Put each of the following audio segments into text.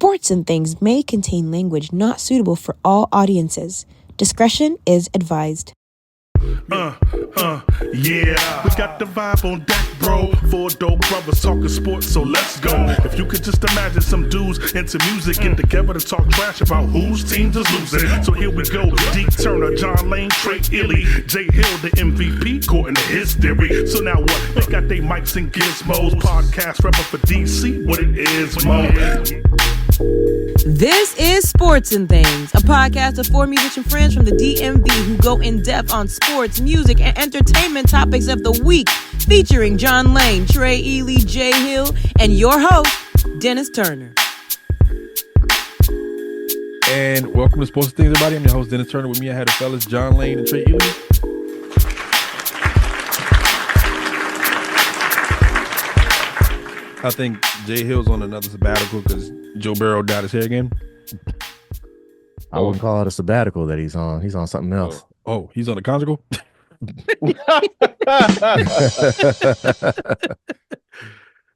Sports and Things may contain language not suitable for all audiences. Discretion is advised. Yeah. We got the vibe on deck, bro. Four dope brothers talking sports, so let's go. If you could just imagine some dudes into music get together to talk trash about whose team is losing. So here we go. Deke Turner, John Lane, Trey Illy, Jay Hill, the MVP, according to his theory. So now what? They got they mics and gizmos. Podcast rapper for DC, what it is, mo. This is Sports and Things, a podcast of four musician friends from the DMV who go in depth on sports, music, and entertainment topics of the week, featuring John Lane, Trey Ely, Jay Hill, and your host, Dennis Turner. And welcome to Sports and Things, everybody. I'm your host, Dennis Turner. With me, I had the fellas John Lane and Trey Ely. I think Jay Hill's on another sabbatical because Joe Burrow dyed his hair again. I wouldn't call it a sabbatical that he's on. He's on something else. Oh, he's on a conjugal?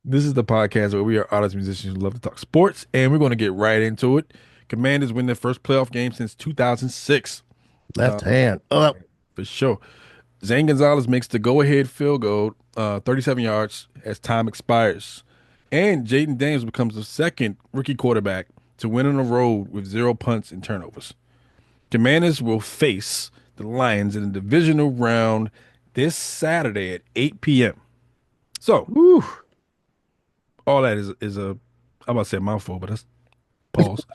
This is the podcast where we are artists, musicians who love to talk sports, and we're going to get right into it. Commanders win their first playoff game since 2006. Left hand up. For sure. Zane Gonzalez makes the go-ahead field goal, 37 yards, as time expires. And Jayden Daniels becomes the second rookie quarterback to win on the road with 0 punts and turnovers. Commanders will face the Lions in the divisional round this Saturday at 8 p.m. So, all that is a, I'm about to say a mouthful, but that's pause.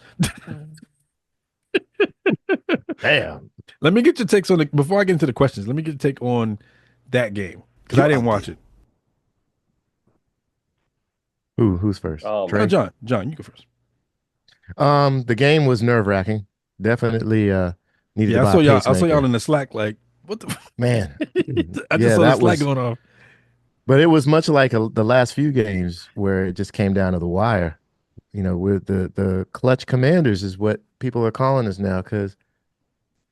Damn. Let me get your takes on it before I get into the questions. Let me get your take on that game because I didn't watch it. Who's first? John, you go first. The game was nerve-wracking. Definitely needed. Yeah, I saw y'all in the Slack. Like, what the man? I just saw the Slack going off. But it was much like the last few games where it just came down to the wire. You know, with the clutch commanders is what people are calling us now because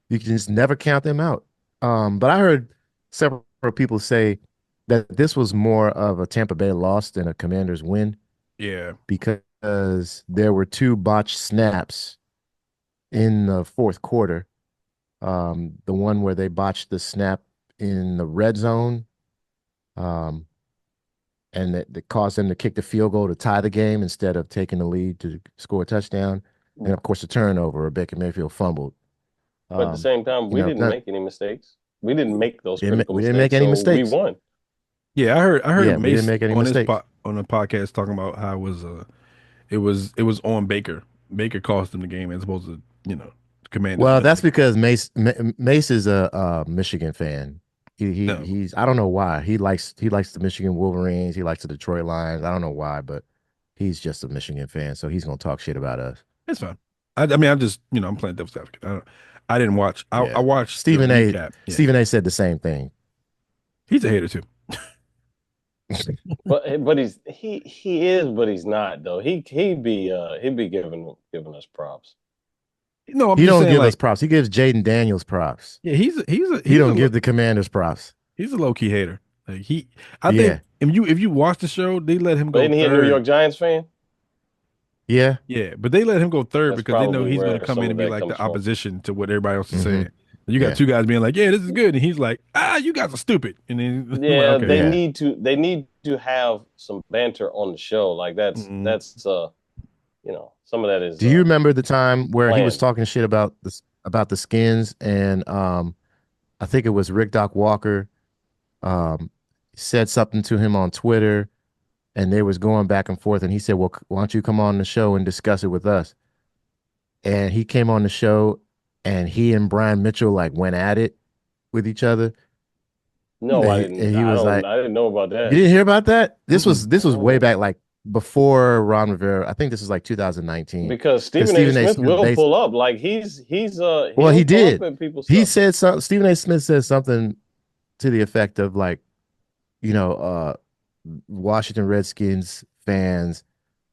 you can just never count them out. But I heard several people say that this was more of a Tampa Bay loss than a Commanders win. Yeah. Because there were 2 botched snaps in the fourth quarter. The one where they botched the snap in the red zone. And that caused them to kick the field goal to tie the game instead of taking the lead to score a touchdown. And of course, the turnover, Baker Mayfield fumbled. But at the same time, we didn't make any mistakes. We didn't make those critical mistakes. We didn't make any mistakes. We won. Yeah, I heard Mace didn't make any mistakes. On the podcast talking about how it was on Baker. Baker cost them the game as opposed to Commanders. Well, that's because Mace is a Michigan fan. He's I don't know why he likes the Michigan Wolverines. He likes the Detroit Lions. I don't know why, but he's just a Michigan fan, so he's gonna talk shit about us. It's fine. I mean, I'm just I'm playing devil's advocate. I didn't watch. I watched Stephen A. Yeah. Stephen A. said the same thing. He's a hater too. but he is, but he's not though. He'd be giving us props. No, he don't give us props. He gives Jayden Daniels props. Yeah, he don't give the Commanders props. He's a low key hater. Like I think if you watch the show, they let him go. Isn't he a New York Giants fan? Yeah, but they let him go third because they know he's going to come in and be like the opposition to what everybody else is saying. You got 2 guys being like, "Yeah, this is good," and he's like, you guys are stupid. And then they need to have some banter on the show. Like that's some of that is. Do you remember the time where he was talking shit about the Skins and I think it was Rick Doc Walker said something to him on Twitter. And they was going back and forth, and he said, "Well, why don't you come on the show and discuss it with us?" And he came on the show, and he and Brian Mitchell went at it with each other. No, I didn't. And he was I didn't know about that. You didn't hear about that? This was way back, before Ron Rivera. I think this was 2019. Because Stephen A. Smith will pull up. Well, he did. He said something. Stephen A. Smith said something to the effect of Washington Redskins fans,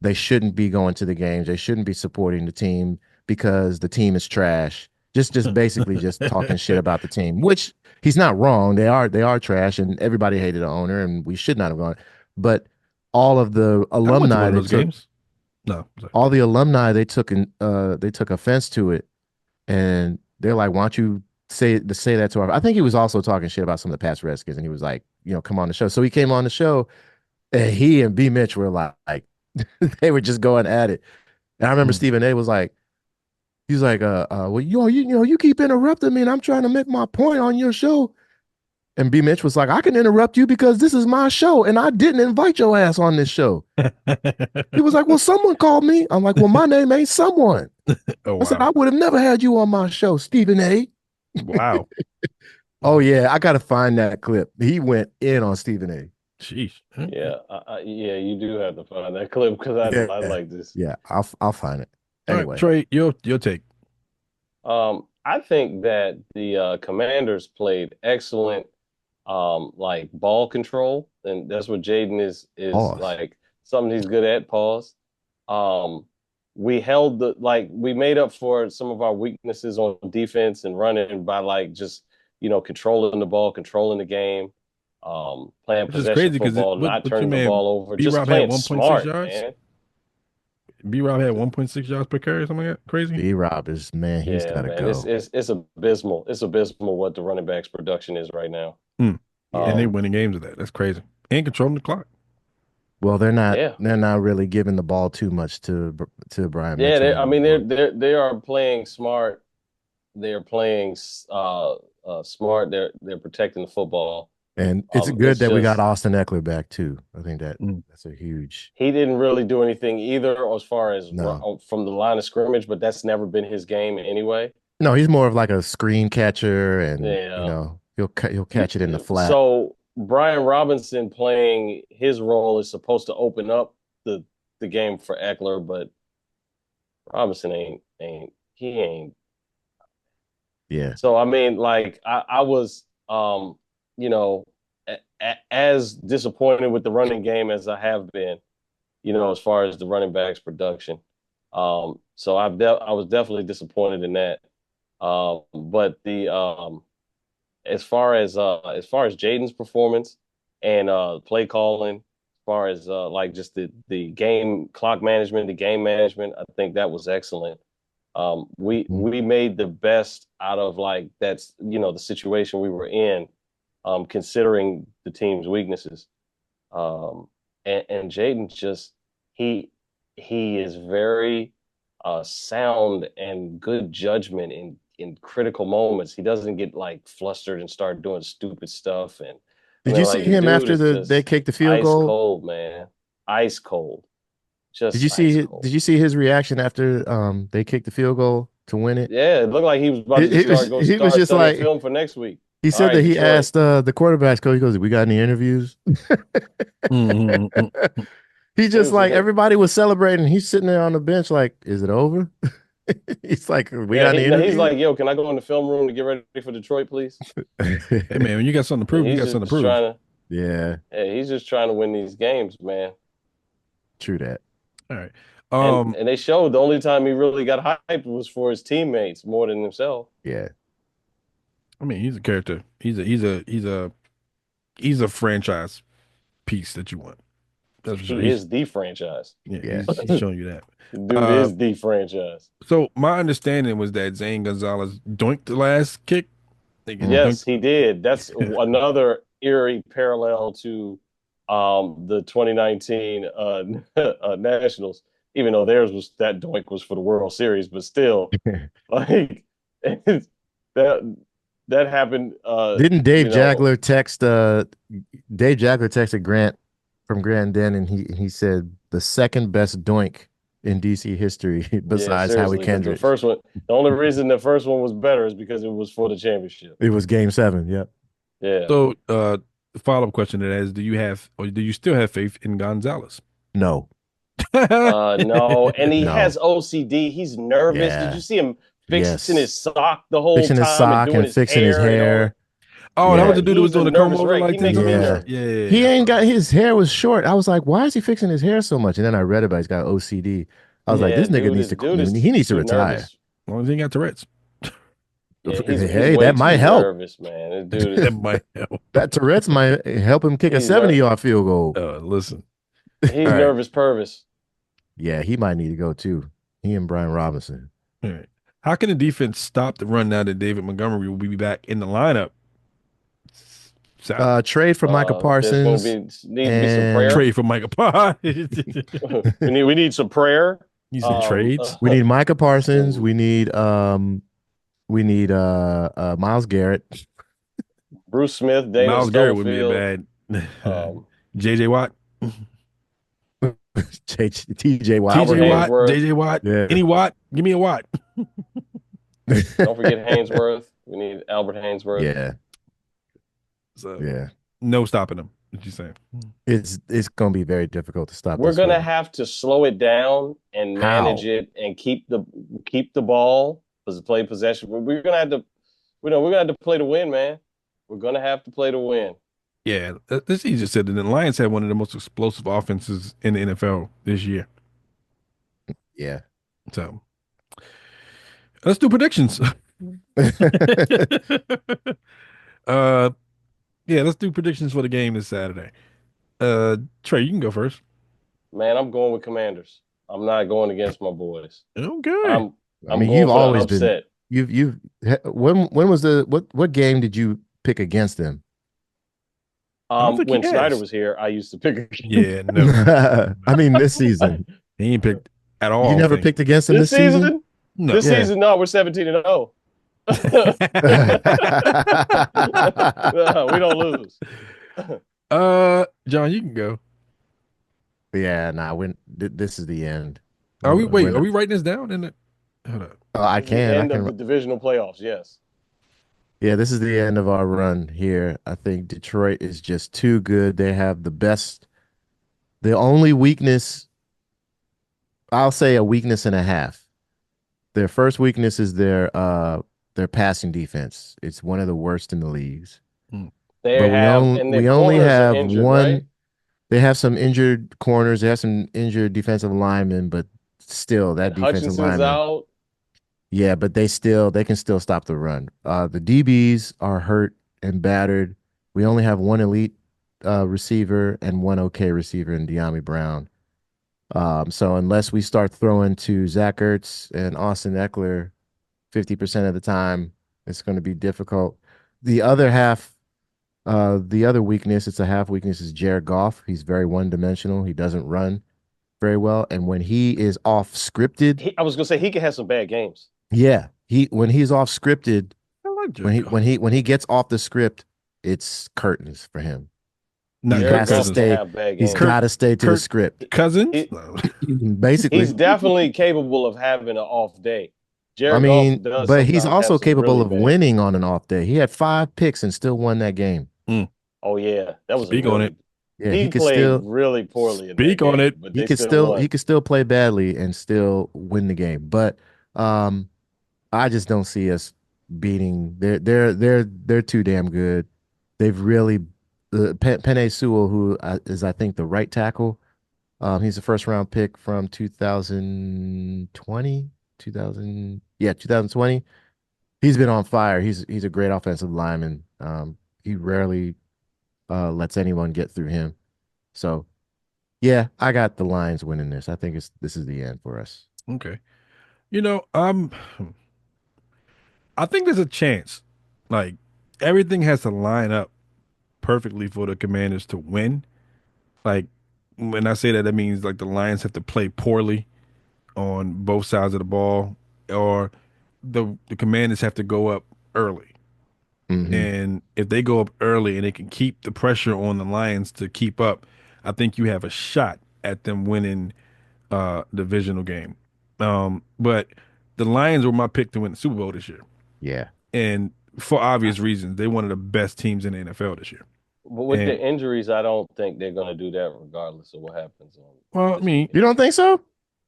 they shouldn't be going to the games. They shouldn't be supporting the team because the team is trash. Just basically just talking shit about the team, which he's not wrong. They are trash, and everybody hated the owner, and we should not have gone. But all of the alumni those games. No, sorry. all the alumni they took offense to it, and they're like, "Why don't you say that to our?" I think he was also talking shit about some of the past Redskins, and he was like, come on the show. So he came on the show, and he and B Mitch were like they were just going at it. And I remember Stephen A was like, he's like, well, you keep interrupting me, and I'm trying to make my point on your show. And B Mitch was like, I can interrupt you because this is my show, and I didn't invite your ass on this show. He was like, well, someone called me. I'm like, well, my name ain't someone. Oh, wow. I said, I would have never had you on my show, Stephen A. Wow. Oh, yeah, I got to find that clip. He went in on Stephen A. Jeez. Yeah, you do have to find that clip because I like this. Yeah, I'll find it. Anyway, right, Trey, your take. I think that the Commanders played excellent, like ball control, and that's what Jayden is like something he's good at. Pause. We held we made up for some of our weaknesses on defense and running by like just controlling the ball, controlling the game, playing possession football, not turning the ball over, just playing smart, man. B-Rob had 1.6 yards per carry, something like that. Crazy. B-Rob is, man, he's got to go. It's abysmal. It's abysmal what the running backs production is right now. And they winning games with that. That's crazy. And controlling the clock. Well, they're not. Yeah. They're not really giving the ball too much to Brian. Yeah, they are playing smart. They're playing smart. They're protecting the football. And it's good that we got Austin Eckler back too. I think that's a huge. He didn't really do anything either as far as from the line of scrimmage, but that's never been his game anyway. No, he's more of like a screen catcher, and he'll catch it in the flat. So Brian Robinson playing his role is supposed to open up the game for Eckler, but Robinson ain't. Yeah. So I mean, like I was as disappointed with the running game as I have been, as far as the running backs production. So I was definitely disappointed in that. But as far as Jayden's performance and play calling, as far as like just the game clock management, the game management, I think that was excellent. We made the best out of like that's the situation we were in. Considering the team's weaknesses. And Jayden just he is very sound and good judgment in critical moments. He doesn't get like flustered and start doing stupid stuff. And did you see him after they kicked the field goal? Ice cold, man. Ice cold. Just did you see his reaction after they kicked the field goal to win it? Yeah, it looked like he was about to start studying film for next week. He said that he asked the quarterbacks coach, he goes, we got any interviews? He just like, everybody was celebrating. He's sitting there on the bench like, is it over? He's like, we got any interviews? He's like, yo, can I go in the film room to get ready for Detroit, please? Hey, man, when you got something to prove, you got something to prove. Yeah, he's just trying to win these games, man. True that. All right. And they showed the only time he really got hyped was for his teammates more than himself. Yeah. I mean, he's a character. He's a franchise piece that you want. That's for sure. He is the franchise. Yeah. He's showing you that. Dude is the franchise. So my understanding was that Zane Gonzalez doinked the last kick. Yes, he did. That's another eerie parallel to the 2019 Nationals. Even though that doink was for the World Series, but still, like that happened. Didn't Dave Jagler text? Dave Jagler texted Grant from Grant Den, and he said the second best doink in DC history besides Howie Kendrick. The first one, the only reason the first one was better is because it was for the championship. It was Game 7. Yep. Yeah. So, the follow-up question to that is: do you still have faith in Gonzalez? No. No, and he has OCD. He's nervous. Yeah. Did you see him fixing his sock the whole time? Fixing his sock and fixing his hair. Oh, that was the dude who was doing the comb over like this? Yeah. He ain't got, his hair was short. I was like, why is he fixing his hair so much? And then I read about he's got OCD. I was like, this nigga needs to retire. As long as he ain't got Tourette's. Hey, that might help. Nervous, man. That might help. That Tourette's might help him kick a 70-yard field goal. Listen. He's nervous Purvis. Yeah, he might need to go too. He and Brian Robinson. All right. How can the defense stop the run now that David Montgomery will be back in the lineup Saturday? Trade for Micah There's going Parsons to need to be some and prayer. Trade for Micah Pye. We need some prayer. You say trades? we need Micah Parsons. some We need Miles Garrett. Bruce Smith, Dana Miles Garrett would be a Stubblefield. bad. JJ Watt. TJ Watt. Albert TJ Watt. Haynesworth. JJ Watt. Yeah. Any Watt? Give me a Watt. Don't forget Haynesworth. We need Albert Haynesworth. Yeah. So Yeah. no stopping him. What you saying? It's going to be very difficult to stop. We're this going to run. have to slow it down and manage it and keep the ball as play possession. We're going to have to, we're going to have to play to win, man. We're going to have to play to win. Yeah, this he just said that the Lions had one of the most explosive offenses in the NFL this year. Yeah. So let's do predictions. Yeah, let's do predictions for the game this Saturday. Trey, you can go first. Man, I'm going with Commanders. I'm not going against my boys. Okay. I'm mean, going you've for the always upset. been when was what game did you pick against them? don't think When he has. Snyder was here, I used to pick. Yeah, no. I mean, this season. He ain't picked at all. You I never think. picked against them This season? No. This Yeah. season, no, we're 17-0. We don't lose. John, you can go. Yeah, nah, this is the end. Are we When- writing this down? Hold up. I The can. end of the divisional playoffs, yes. Yeah, this is the end of our run here. I think Detroit is just too good. They have the best. The only weakness, I'll say a weakness and a half. Their first weakness is their passing defense. It's one of the worst in the leagues. They But have, we their only corners are have injured, one. right? They have some injured corners. They have some injured defensive linemen, but still, that And defensive Hutchinson's lineman. out. Yeah, but they can still stop the run. The DBs are hurt and battered. We only have one elite receiver and one okay receiver in De'Ami Brown. So unless we start throwing to Zach Ertz and Austin Eckler 50% of the time, it's going to be difficult. The other half, the other weakness, it's a half weakness, is Jared Goff. He's very one-dimensional. He doesn't run very well. And when he is off scripted, I was going to say he could have some bad games. yeah, when he's off scripted, I like when he gets off the script, it's curtains for him. Not He Kirk has to Cousins. stay. Have bad He's games. got to stay to the Kirk- script. Cousins? He- No. Basically, He's definitely capable of having an off day. Jared I mean, Goff does but he's sometimes also have some capable really of bad- winning on an off day. He had 5 picks and still won that game. Oh yeah, that was Speak on it. Yeah, He, he could played still really poorly. In Speak that on game, it. But he they could won. he could still play badly and still win the game. But I just don't see us beating. They're too damn good. They've really Penei Sewell, who is I think the right tackle. He's a first round pick from 2020. 2020. He's been on fire. He's a great offensive lineman. He rarely lets anyone get through him. So, yeah, I got the Lions winning this. I think this is the end for us. Okay. I think there's a chance. Like, everything has to line up perfectly for the Commanders to win. Like, when I say that, that means like the Lions have to play poorly on both sides of the ball, or the Commanders have to go up early. Mhm. And if they go up early and they can keep the pressure on the Lions to keep up, I think you have a shot at them winning the divisional game. But the Lions were my pick to win the Super Bowl this year. Yeah. And for obvious reasons, they're one of the best teams in the NFL this year. But with And- the injuries, I don't think they're going to do that regardless of what happens. Well, I mean, You don't think so?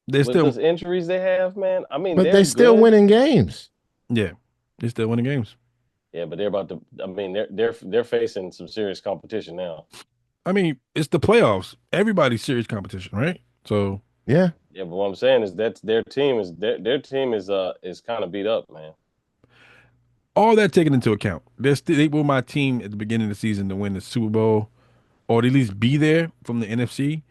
they're With still, those injuries they have, man. I mean, But they're they still good. winning games. yeah, they're still winning games. Yeah, but they're about to. I mean, they're facing some serious competition now. I mean, it's the playoffs. Everybody's serious competition, right? So Yeah. Yeah, but what I'm saying is that their team is kind of beat up, man. all that taken into account, they were my team at the beginning of the season to win the Super Bowl, or at least be there from the NFC.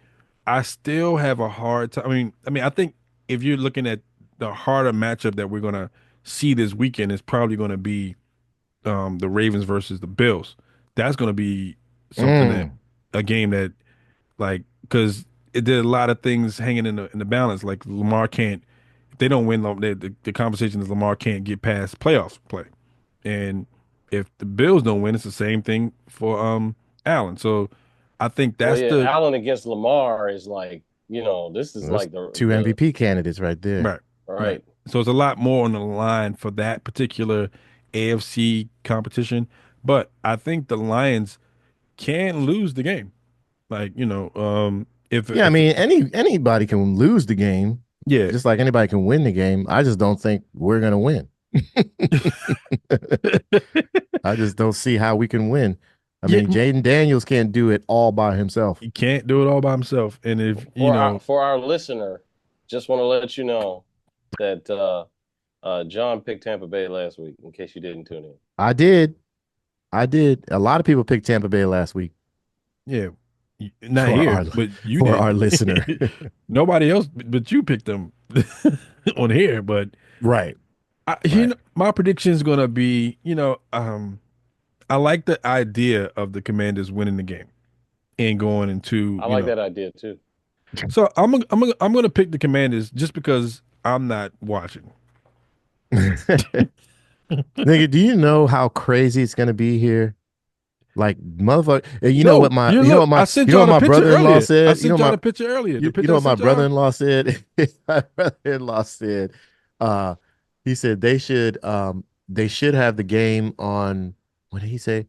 I still have a hard time. I think if you're looking at the harder matchup that we're gonna see this weekend, it's probably gonna be the Ravens versus the Bills. That's gonna be something that Mm. a game that like because there's a lot of things hanging in the balance. Like Lamar can't if they don't win, the conversation is Lamar can't get past playoff play, and if the Bills don't win, it's the same thing for Allen. So I think Well, that's yeah, the Allen against Lamar is like, this is That's like the two the MVP candidates right there. right, right. right. So it's a lot more on the line for that particular AFC competition. But I think the Lions can lose the game. Like, Yeah, I if mean, anybody can lose the game, yeah. just like anybody can win the game. I just don't think we're gonna win. I just don't see how we can win. I Yeah, mean, Jayden Daniels can't do it all by himself. he can't do it all by himself. And if For our listener, just want to let you know that John picked Tampa Bay last week, in case you didn't tune in. I did. I did. A lot of people picked Tampa Bay last week yeah, not for here, our but you for our did. listener. Nobody else, but you picked them on here. But Right. Right. my prediction is gonna be, I like the idea of the Commanders winning the game and going into, I like that idea too. So I'm gonna pick the Commanders just because I'm not watching. Nigga, do you know how crazy it's gonna be here? Like motherfucker, No, you look. I sent you know y'all what the my picture brother-in-law earlier. I said? sent y'all the picture earlier. The You picture know I what my sent y'all. brother-in-law said? My brother-in-law said, uh, he said they should have the game on, what did he say?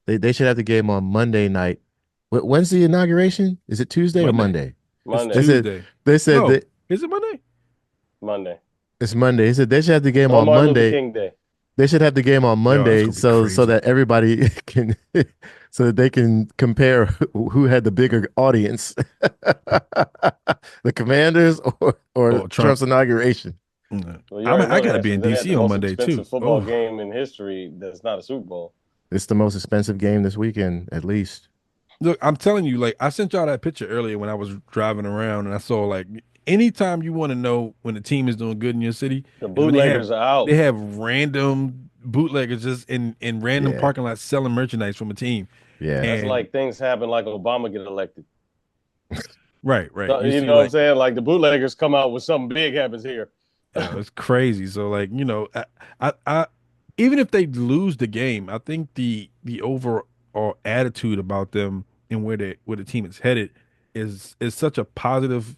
They should have the game on Monday night. When's the inauguration? Is it Tuesday or Monday. Monday? It's Monday, Tuesday. They said No, that is it Monday? Monday, it's Monday. He said they should have the game on on Martin Luther Monday. King Day. They should have the game on Yo, that's Monday gonna be so crazy. that everybody can so that they can compare who had the bigger audience. The Commanders or Oh, Trump's Trump. inauguration. Well, you already I know gotta that. be So in then they had DC the on most Monday too. expensive football Oh, game in history that's not a Super Bowl. It's the most expensive game this weekend, at least. look, I'm telling you, like I sent y'all that picture earlier when I was driving around, and I saw like anytime you want to know when the team is doing good in your city The is when bootleggers are they out. have random bootleggers just in random Yeah. parking lots selling merchandise from a team. Yeah. That's And like things happen like Obama get elected. right. So, You you see know what I'm like saying? Like the bootleggers come out when something big happens here. it's crazy. So like, I even if they lose the game, I think the overall attitude about them and where the team is headed is such a positive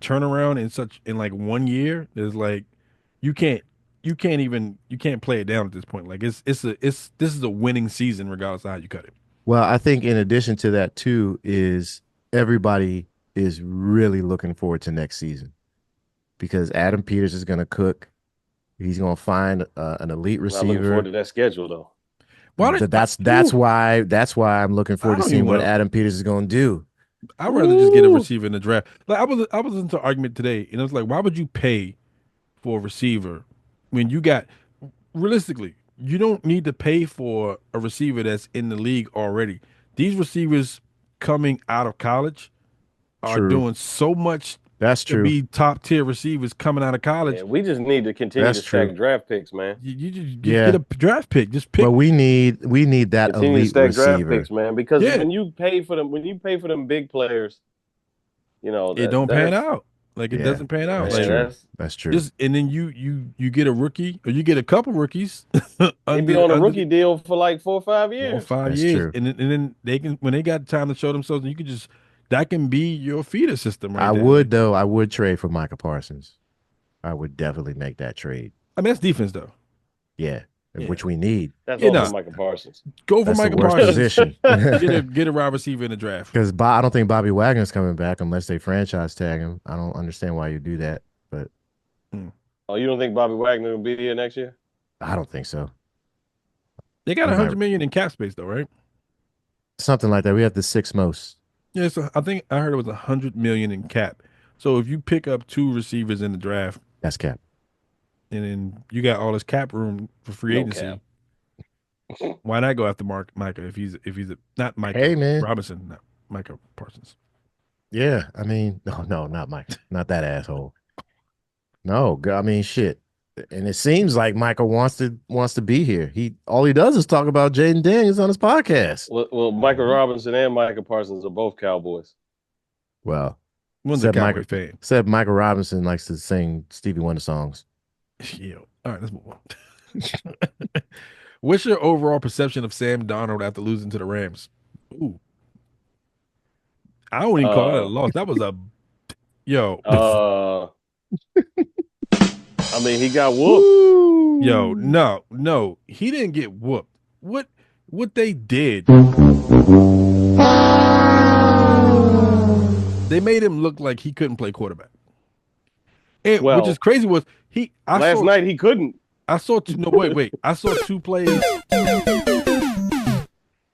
turnaround in like 1 year. Is like you can't you can't play it down at this point. Like this is a winning season regardless of how you cut it. Well, I think in addition to that too is everybody is really looking forward to next season because Adam Peters is going to cook. He's going to find an elite I'm not looking forward receiver. to that schedule though. Why did That's why I'm looking I forward to don't seeing even what want to Adam Peters is going to do. I'd rather just get a receiver in the draft. Like I was into an argument today, and it was like, why would you pay for a receiver when you got realistically, you don't need to pay for a receiver that's in the league already. These receivers coming out of college are True. doing so much That's to true. be top tier receivers coming out of college. Yeah, we just need to continue That's to stack true. draft picks, man. You just get Yeah. a draft pick. Just pick. But we need that Continue to elite stack draft receiver. picks, man. Because Yeah, when you pay for them big players, it don't pan out. Like it Yeah, doesn't pan out. that's man, Like true. That's true. just and then you get a rookie or you get a couple rookies he be on a rookie deal for like 4 or 5 4 or years. 5 years, true. and then they can when they got time to show themselves, you can just that can be your feeder system right I there. would though. I would trade for Micah Parsons. I would definitely make that trade. I mean, that's defense though. Yeah, Yeah. which we need. That's Yeah, also nah. Michael Parsons. Go for That's the Michael worst Parsons. position. Get a wide receiver in the draft. Because I don't think Bobby Wagner's coming back unless they franchise tag him. I don't understand why you do that, but Oh, you don't think Bobby Wagner will be here next year? I don't think so. They got He might- $100 million in cap space though, right? Something like that. We have the sixth most. Yeah, so I think I heard it was $100 million in cap. So if you pick up 2 receivers in the draft, That's cap. and then you got all this cap room for free No agency, cap. why not go after Micah if he's not Micah Hey, man. Robinson, not Micah Parsons? Yeah, I mean, no, not Mike, not that asshole. No, I mean, shit. And it seems like Michael wants to be here. All he does is talk about Jayden Daniels on his podcast. Well, Michael Robinson and Micah Parsons are both Cowboys. Well, One's a Cowboy fan. Except Michael Robinson likes to sing Stevie Wonder songs. Yeah. All right, let's move on. What's your overall perception of Sam Darnold after losing to the Rams? Ooh. I don't even call that a loss. That was a I mean, he got whooped. Yo, no, he didn't get whooped. What they did? They made him look like he couldn't play quarterback. And which is crazy was last night he couldn't. I saw two. No, wait. I saw two plays.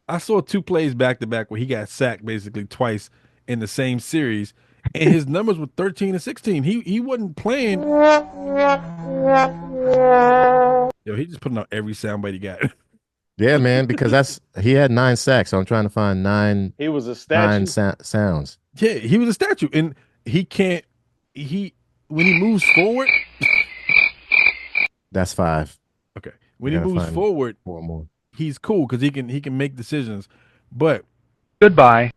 I saw two plays back to back where he got sacked basically twice in the same series, and his numbers were 13 and 16. He wasn't playing. Yo, he just putting out every soundbite he got. Yeah, man, because he had 9 sacks. So I'm trying to find 9. He was a statue. 9 sounds. Yeah, he was a statue, and he can't. When he moves forward. That's 5. Okay, when he moves forward, 4 more. He's cool because he can make decisions. But goodbye.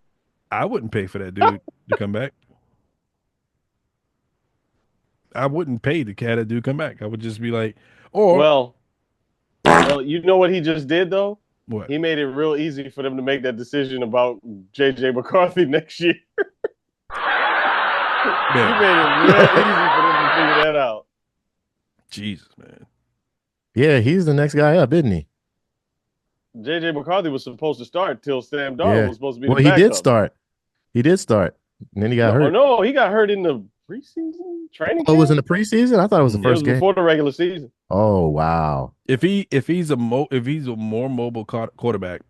I wouldn't pay for that dude to come back. I wouldn't pay to have that dude come back. I would just be like, well, you know what he just did though? What? He made it real easy for them to make that decision about JJ McCarthy next year. He made it real easy for them to figure that out. Jesus, man. Yeah, he's the next guy up, isn't he? JJ McCarthy was supposed to start till Sam Darnold was supposed to be the backup. He did start. And then he got hurt. No, he got hurt in the preseason training. Oh, it was in the preseason? I thought it was the first game. Before the regular season. Oh, wow. If he's a more mobile quarterback,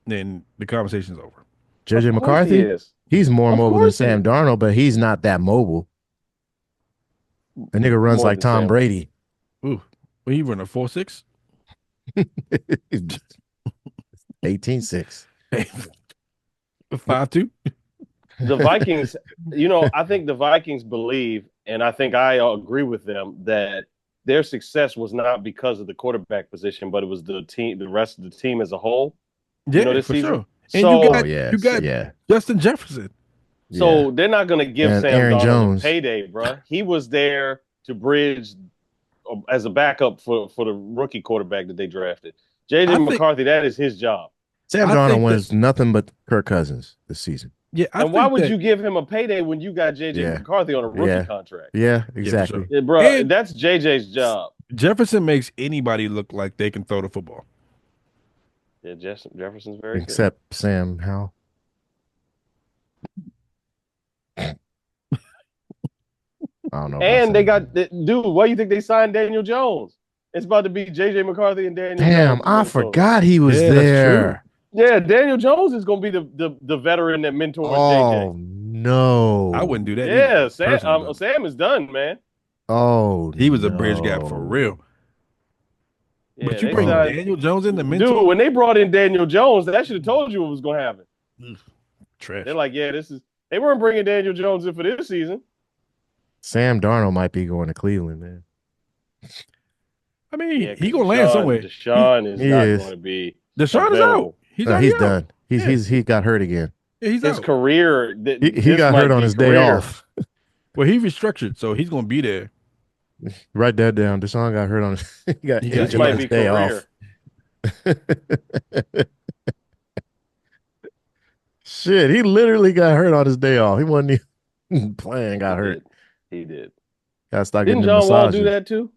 then the conversation's over. JJ McCarthy? He's more mobile than Sam Darnold, but he's not that mobile. The nigga runs like Tom Brady. Ooh. Well, he run a 4.6? 18.6. 5'2". The Vikings, I think the Vikings believe, and I think I agree with them, that their success was not because of the quarterback position, but it was the rest of the team as a whole. Yeah, this for season. Sure. And you got Justin Jefferson. So they're not going to give Sam Aaron Darnold Jones a payday, bro. He was there to bridge as a backup for the rookie quarterback that they drafted. JJ McCarthy, that is his job. Sam Darnold was nothing but Kirk Cousins this season. Yeah, and why would you give him a payday when you got JJ McCarthy on a rookie contract? Yeah, exactly. Yeah, bro, that's JJ's job. Jefferson makes anybody look like they can throw the football. Yeah, Jefferson's very except good. Sam Howell. I don't know. And they got dude. Why do you think they signed Daniel Jones? It's about to be JJ McCarthy and Daniel. Damn, Jones I forgot he was there. Yeah, Daniel Jones is going to be the veteran that mentors JJ. Oh no, I wouldn't do that. Yeah, Sam is done, man. Oh, he was a bridge gap for real. Yeah, but you bring Daniel Jones in the mentor. Dude, when they brought in Daniel Jones, that should have told you what was going to happen. Trash. They're like, they weren't bringing Daniel Jones in for this season. Sam Darnold might be going to Cleveland, man. I mean, he gonna land somewhere. Deshaun is not going to be. Deshaun is out. He's done. He got hurt again. Yeah, he's his out. career. He got hurt on his day off. Well, he restructured, so he's gonna be there. Write that down. Deshaun got hurt on his. He got his day career. Off. Shit, he literally got hurt on his day off. He wasn't even playing. Got hurt. He did. Got to start getting Didn't John Wall do that too?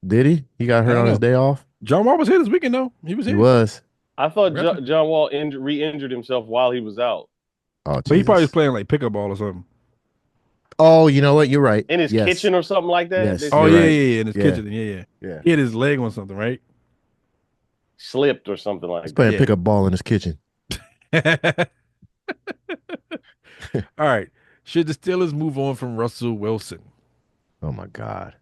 Did he? He got hurt on his day off. John Wall was here this weekend, though. He was here. He was. I thought John Wall re-injured himself while he was out. Oh, but he probably was playing like pickup ball or something. Oh, you know what? You're right. In his kitchen or something like that. Yes. Oh yeah, in his kitchen. Yeah. He hit his leg on something, right? Slipped or something like that. He's playing pickup ball in his kitchen. All right. Should the Steelers move on from Russell Wilson? Oh my God.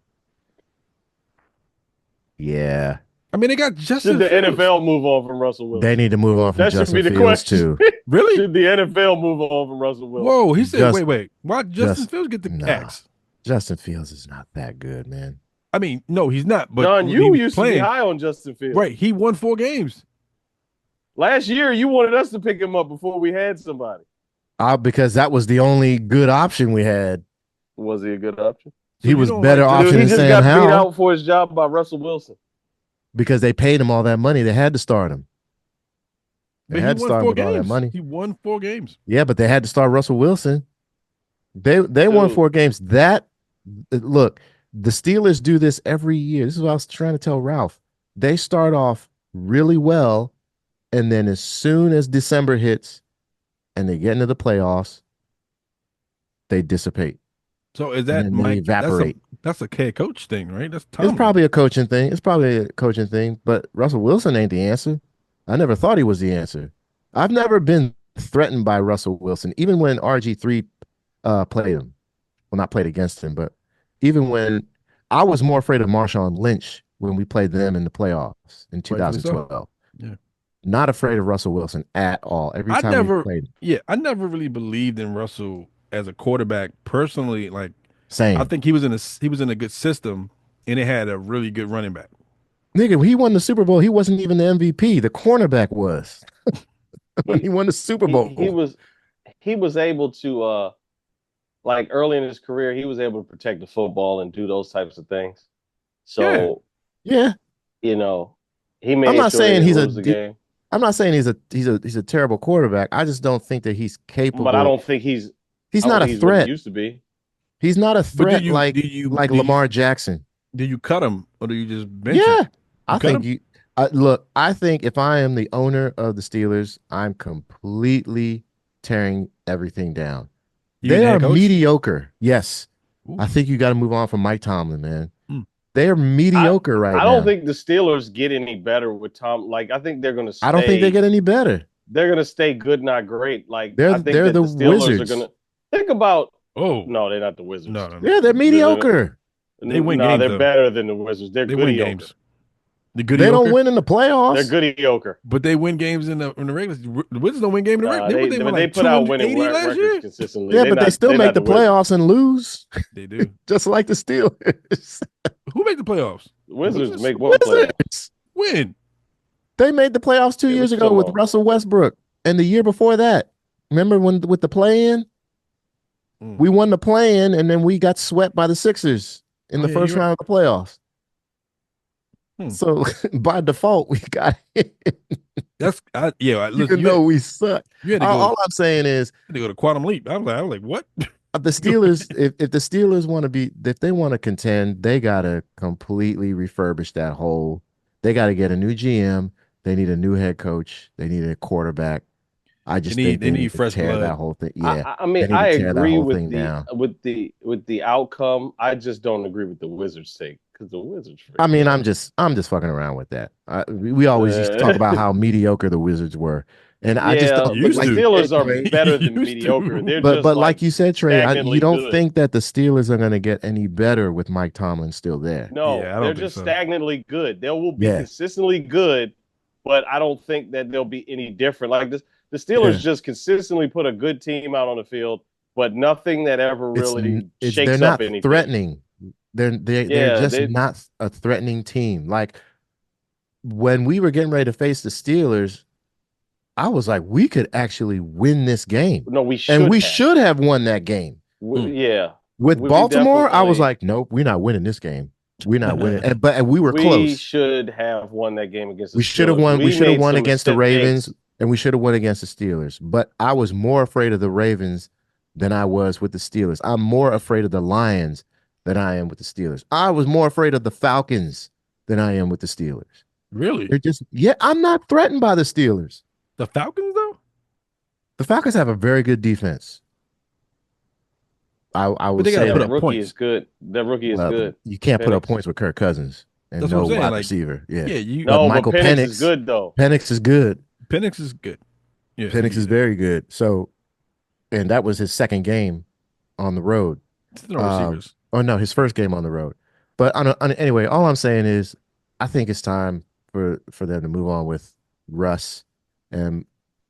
Yeah. I mean, they got Justin Should the Fields. NFL move on from Russell Wilson? They need to move on from That should Justin be the Fields question. too. Really? Should the NFL move on from Russell Wilson? Whoa, he said, Just- wait. Why Justin Fields get the axe? Justin Fields is not that good, man. I mean, no, he's not. But John, when you he was used to be high on Justin Fields. Right, he won 4 games. Last year, you wanted us to pick him up before we had somebody. Because that was the only good option we had. Was he a good option? He was better option He than just Sam got beat Howell out for his job by Russell Wilson. because they paid him all that money. They had to start him. They But had he to won start 4 him with all that games. money. He won 4 games. Yeah, but they had to start Russell Wilson. They won 4 games. Look, the Steelers do this every year. This is what I was trying to tell Ralph. They start off really well, and then as soon as December hits and they get into the playoffs, they dissipate. So is that And then they Mike? evaporate. That's a head coach thing, right? That's Tomlin. It's probably a coaching thing. But Russell Wilson ain't the answer. I never thought he was the answer. I've never been threatened by Russell Wilson, even when RG3 played him. Well, not played against him, but even when I was more afraid of Marshawn Lynch when we played them in the playoffs in 2012. Yeah. Not afraid of Russell Wilson at all. Every time we played. Yeah, I never really believed in Russell as a quarterback personally. Like, Same. I think he was in a good system, and it had a really good running back. Nigga, he won the Super Bowl. He wasn't even the MVP. The cornerback was when he won the Super Bowl. He was able to like early in his career, he was able to protect the football and do those types of things. So yeah, you know, he made. I'm not sure saying he's the game. I'm not saying he's a terrible quarterback. I just don't think that he's capable. But I don't think he's not a threat. He used to be. He's not a threat like Lamar Jackson. Do you cut him or do you just bench him? Yeah, I think look. I think if I am the owner of the Steelers, I'm completely tearing everything down. They are mediocre. Yes, I think you got to move on from Mike Tomlin, man. They're mediocre right now. I don't think the Steelers get any better with Tom. Like, I think they're going to. I don't think they get any better. They're going to stay good, not great. Like, they're I think that the Steelers Wizards. are going to think about. Oh no, they're not the Wizards. No. Yeah, they're mediocre. They win games. They're though. better than the Wizards. They win games. They don't win in the playoffs. They're goody-yoker. But they win games in the regular. The Wizards don't win games in the regular. They put out winning records consistently. Yeah, but they still make the playoffs and lose. They do. Just like the Steelers. Who make the playoffs? Wizards make one playoff. When? They made the playoffs 2 years ago with Russell Westbrook. And the year before that. Remember when with the play-in? We won the play-in, and then we got swept by the Sixers in the first round of the playoffs. So by default, we got it. Even though we suck. All I'm saying is they go to quantum leap. I was like, what? The Steelers, if the Steelers want to be, if they want to contend, they gotta completely refurbish that whole. They got to get a new GM. They need a new head coach. They need a quarterback. I just think they need fresh blood. That whole thing. Yeah, I mean, I agree with the outcome. I just don't agree with the Wizards' take because the Wizards. I mean, I'm just fucking around with that. We always used to talk about how mediocre the Wizards were, and I just don't. The Steelers are better than mediocre. They're but like you said, Trey, you don't think that the Steelers are going to get any better with Mike Tomlin still there? No, they're just stagnantly good. They will be consistently good, but I don't think that they'll be any different. Like this. The Steelers just consistently put a good team out on the field, but nothing that ever really shakes up anything. Threatening. They're just not a threatening team. Like when we were getting ready to face the Steelers, I was like, we could actually win this game. No, we should have won that game. Yeah. With Baltimore, I was like, nope, we're not winning this game. We're not winning. But we were close. We should have won that game against the Steelers. We should have won. We should have won against the Ravens. And we should have won against the Steelers. But I was more afraid of the Ravens than I was with the Steelers. I'm more afraid of the Lions than I am with the Steelers. I was more afraid of the Falcons than I am with the Steelers. Really? They're just I'm not threatened by the Steelers. The Falcons, though? The Falcons have a very good defense. I would say that rookie is good. That rookie is good. You can't put up points with Kirk Cousins and no wide receiver. Yeah. Michael Penix is good, though. Penix is good. Penix is good. Yeah, Penix is very good. So, and that was his second game on the road. No receivers. Oh no, his first game on the road. But anyway, all I'm saying is, I think it's time for them to move on with Russ and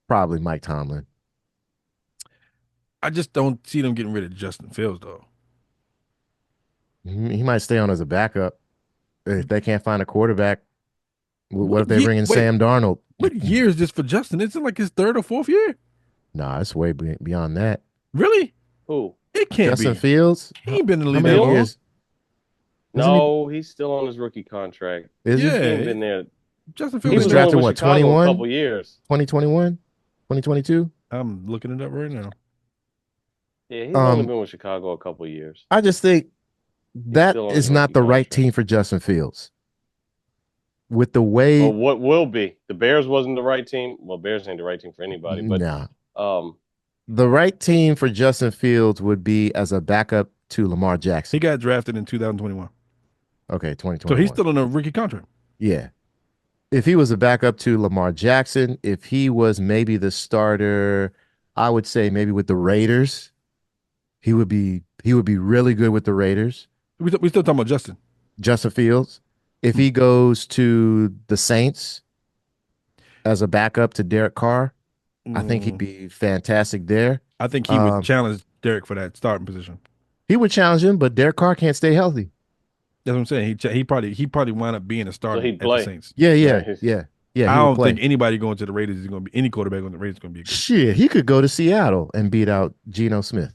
probably Mike Tomlin. I just don't see them getting rid of Justin Fields though. He might stay on as a backup if they can't find a quarterback. What if they bring in wait, Sam Darnold? What year is this for Justin? Isn't it like his 3rd or 4th year? Nah, it's way beyond that. Really? Who? It can't Justin be. Fields? He ain't been in the How league many that long. years? No, he's still on his rookie contract. Is Yeah. He ain't been there. Justin he Fields was been drafted with what, Chicago 21? A couple years. 2021? 2022? I'm looking it up right now. Yeah, he's only been with Chicago a couple years. I just think that still on is his not rookie the right contract. team for Justin Fields. With the way Or what will be. The Bears wasn't the right team. Well, Bears ain't the right team for anybody, but the right team for Justin Fields would be as a backup to Lamar Jackson. He got drafted in 2021. Okay, 2021. So he's still on a rookie contract. Yeah. If he was a backup to Lamar Jackson, if he was maybe the starter, I would say maybe with the Raiders, he would be really good with the Raiders. We still talking about Justin. Justin Fields. If he goes to the Saints as a backup to Derek Carr, I think he'd be fantastic there. I think he would challenge Derek for that starting position. He would challenge him, but Derek Carr can't stay healthy. That's what I'm saying. He probably wound up being a starter he'd at play. the Saints. Yeah. I don't think anybody going to the Raiders is going to be any quarterback on the Raiders is going to be a good. Shit, he could go to Seattle and beat out Geno Smith.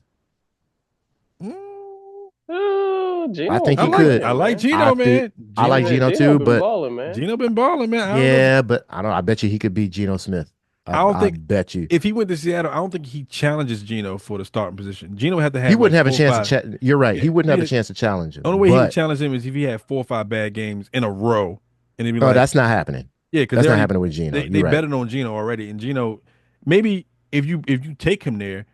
Geno, I think he could. I like Geno, man. I like Geno too, but Geno been balling, man. Yeah, but I bet you he could beat Geno Smith. I bet you. If he went to Seattle, I don't think he challenges Geno for the starting position. Geno had to have. He wouldn't like have a chance to. You're right. He wouldn't have a chance to challenge him. The only way he would challenge him is if he had 4 or 5 bad games in a row, and he'd be like, that's not happening. Yeah, because that's not happening with Geno. They betted on Geno already, and Geno, maybe if you take him there,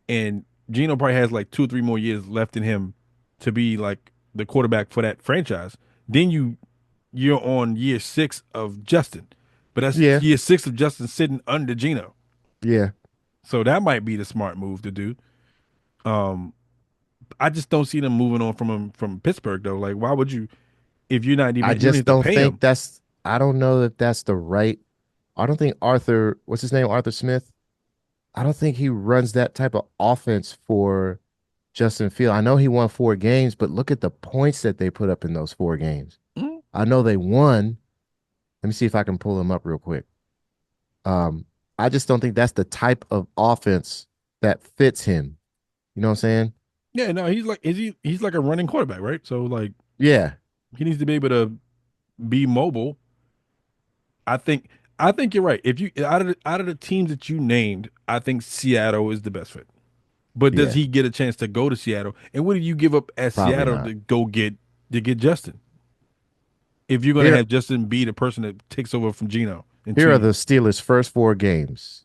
and Geno probably has like 2 or 3 more years left in him to be like the quarterback for that franchise, then you're on year 6 of Justin, but that's year 6 of Justin sitting under Geno. Yeah, so that might be the smart move to do. I just don't see them moving on from Pittsburgh though. Like, why would you if you're not even? I just don't think that's. I don't know if that's the right. I don't think Arthur. What's his name? Arthur Smith. I don't think he runs that type of offense for Justin Fields. I know he won 4 games, but look at the points that they put up in those 4 games. Mm-hmm. I know they won. Let me see if I can pull them up real quick. I just don't think that's the type of offense that fits him. You know what I'm saying? Yeah, no, he's like a running quarterback, right? So like, yeah, he needs to be able to be mobile. I think you're right. If you out of the teams that you named, I think Seattle is the best fit. But does he get a chance to go to Seattle? And what do you give up at Probably Seattle not. to go get Justin? If you're going to have Justin be the person that takes over from Geno. Here are the Steelers' first 4 games.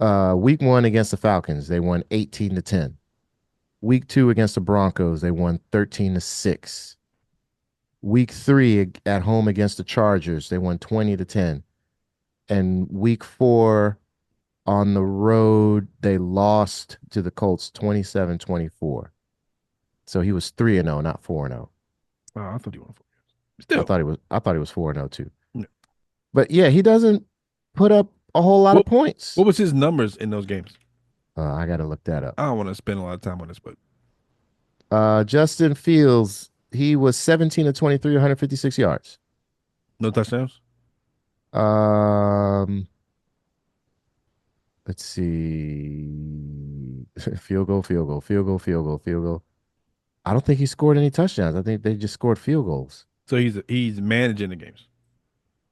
Week 1 against the Falcons, they won 18-10. Week 2 against the Broncos, they won 13-6. Week 3 at home against the Chargers, they won 20-10. And week 4 on the road, they lost to the Colts 27-24. So he was 3-0, not 4-0. Oh, I thought he won 4 years. Still, I thought he was 4-0 too. Yeah. But yeah, he doesn't put up a whole lot of points. What was his numbers in those games? I got to look that up. I don't want to spend a lot of time on this, but Justin Fields, he was 17-23, 156 yards. No touchdowns? Let's see. Field goal. I don't think he scored any touchdowns. I think they just scored field goals. So he's managing the games.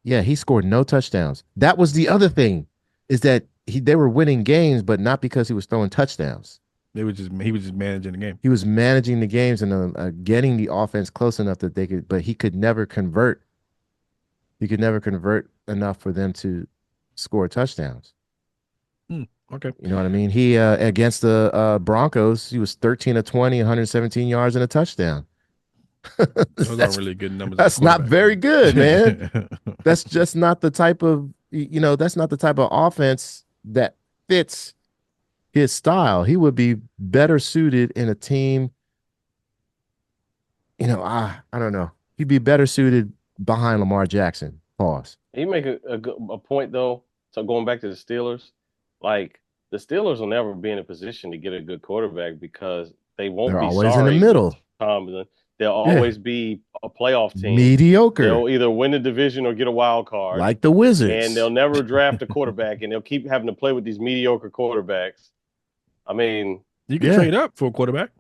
Yeah, he scored no touchdowns. That was the other thing, is that they were winning games, but not because he was throwing touchdowns. He was just managing the game. He was managing the games and getting the offense close enough that they could, but he could never convert. He could never convert enough for them to score touchdowns. Okay. You know what I mean? He against the Broncos, he was 13-20, 117 yards and a touchdown. Those are really good numbers. That's not very good, man. That's just not the type of, that's not the type of offense that fits his style. He would be better suited in a team. I don't know. He'd be better suited behind Lamar Jackson Pause. He make a point though. So going back to the Steelers, like the Steelers will never be in a position to get a good quarterback because they won't They're be always in the sorry with middle. Tomlin. They'll Yeah. always be a playoff team. Mediocre. They'll either win the division or get a wild card. Like the And Wizards. they'll never draft a quarterback, and they'll keep having to play with these mediocre quarterbacks. I mean, You can trade up for a quarterback.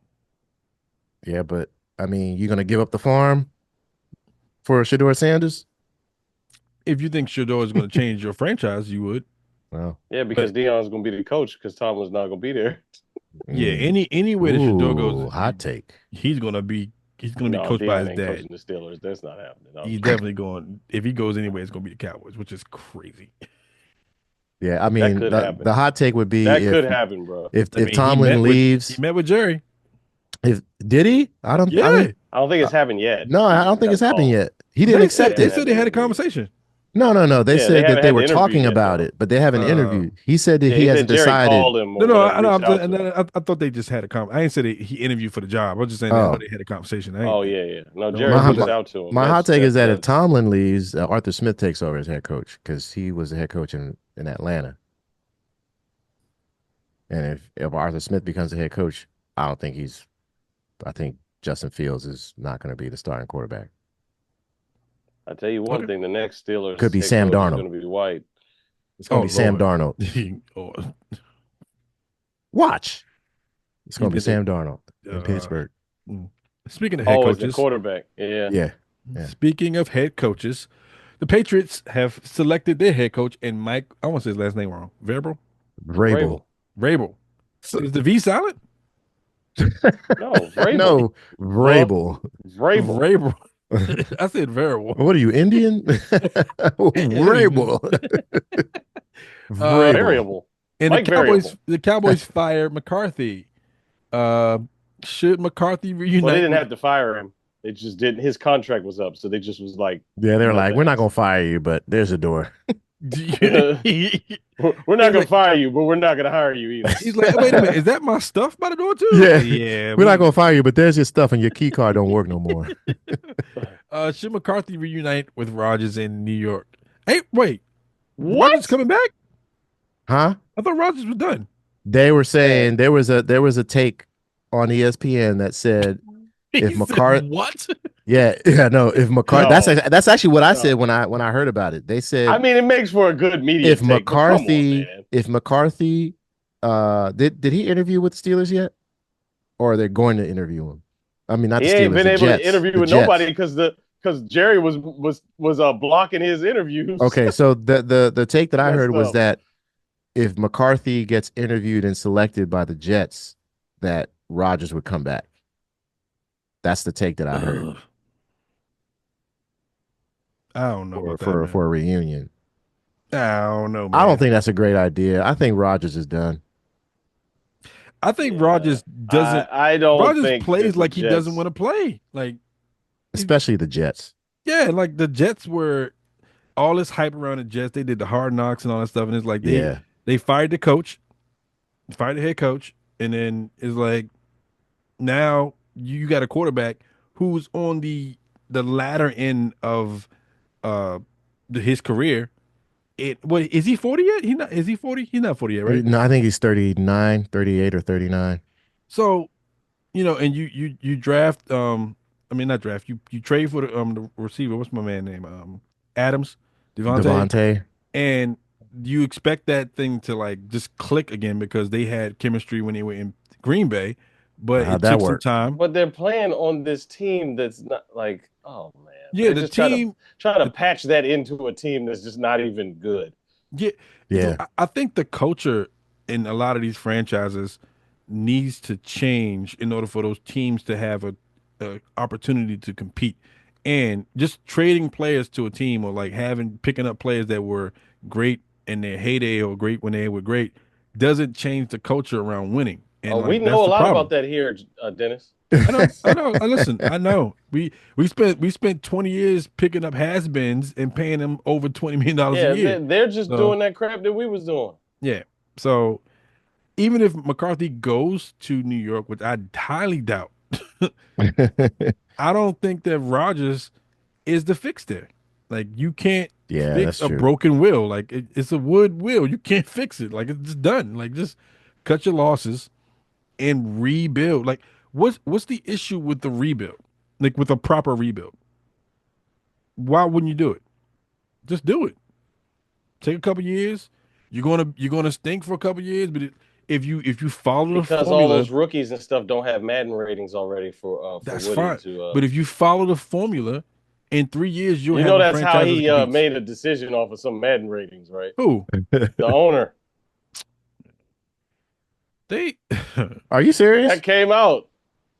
Yeah, but I mean, you're gonna give up the farm for Shedeur Sanders? If you think Shedeur is going to change your franchise, you would. Well, yeah, because Deion's going to be the coach because Tomlin's not going to be there. Yeah, any way that Shedeur goes, hot take. He's going to be coached by his dad. Coaching the Steelers. That's not happening. He's definitely going. If he goes anywhere, it's going to be the Cowboys, which is crazy. Yeah, I mean, the hot take would be that could happen, bro. If Tomlin leaves, he met with Jerry. Did he? I don't think it's happened yet. No, I don't think it's happened yet. He didn't accept it. They said they had a conversation. No. They said that they were talking about it, but they haven't interviewed. He said that he hasn't decided. I thought they just had a conversation. I didn't say that he interviewed for the job. I was just saying they had a conversation. No, Jerry reached out to him. My hot take is that if Tomlin leaves, Arthur Smith takes over as head coach because he was the head coach in Atlanta. And if Arthur Smith becomes the head coach, I think Justin Fields is not going to be the starting quarterback. I tell you one thing: the next Steelers could be Sam Darnold. Going to be white. It's going to be Sam Darnold. Watch. It's going to be Sam Darnold in Pittsburgh. Speaking of head coaches, the quarterback. Yeah. Speaking of head coaches, the Patriots have selected their head coach and Mike. I want to say his last name wrong. Vrabel. Is the V silent? No, Vrabel. No, Vrabel. Vrabel. I said variable. What are you, Indian? Vrabel. Variable. And the Cowboys fired McCarthy. Should McCarthy reunite? Well, they didn't have to fire him. They just didn't. His contract was up, so they just was like, yeah, they're like, we're not gonna fire you, but there's a door. We're not gonna fire you, but we're not gonna hire you either. He's like, wait a minute, is that my stuff by the door too? Yeah. We're not gonna fire you, but there's your stuff, and your key card don't work no more. Should McCarthy reunite with Rodgers in New York? Hey, wait, what? Rodgers coming back? Huh? I thought Rodgers was done. They were saying there was a take on ESPN that said if McCarthy what? No. If McCarthy, that's actually what I said when I heard about it. They said, I mean, it makes for a good media. If McCarthy, did he interview with the Steelers yet, or are they going to interview him? I mean, not the Steelers. He ain't been able to interview with nobody because Jerry was blocking his interviews. Okay, so the take that I heard was that if McCarthy gets interviewed and selected by the Jets, that Rodgers would come back. That's the take that I heard. I don't know for a reunion. I don't know, man. I don't think that's a great idea. I think Rodgers is done. I think Rodgers doesn't. I don't. Rodgers think plays like he doesn't want to play. Like, especially the Jets. Yeah, like the Jets were all this hype around the Jets. They did the Hard Knocks and all that stuff, and it's like they fired the coach, fired the head coach, and then it's like now you got a quarterback who's on the latter end of his career. Is he 40 yet? Is he 40? He's not 40 yet, right? No, I think he's 39, 38 or 39. So, and you draft not draft. You trade for the receiver. What's my man name? Adams, Devontae. And you expect that thing to like just click again because they had chemistry when they were in Green Bay, but it took some time. But they're playing on this team that's not like, oh man. Yeah, the team trying to patch that into a team that's just not even good. Yeah. I think the culture in a lot of these franchises needs to change in order for those teams to have a opportunity to compete. And just trading players to a team or like picking up players that were great in their heyday or great when they were great doesn't change the culture around winning. And we know a lot about that here, Dennis. I know. Listen, I know. We spent 20 years picking up has-beens and paying them over $20 million a year. They're just doing that crap that we was doing. Yeah. So even if McCarthy goes to New York, which I highly doubt, I don't think that Rodgers is the fix there. Like you can't Yeah, fix that's a true. broken wheel. Like it's a wood wheel. You can't fix it. Like it's just done. Like just cut your losses and rebuild. Like what's the issue with the rebuild? Like with a proper rebuild. Why wouldn't you do it? Just do it. Take a couple years. You're gonna stink for a couple years, but if you follow the Because all formula, those rookies and stuff don't have Madden ratings already for that's Woody fine. to. But if you follow the formula, in 3 years you'll You have know a that's how franchise that he competes. made a decision off of some Madden ratings, right? Who The owner. they Are you serious? That came out.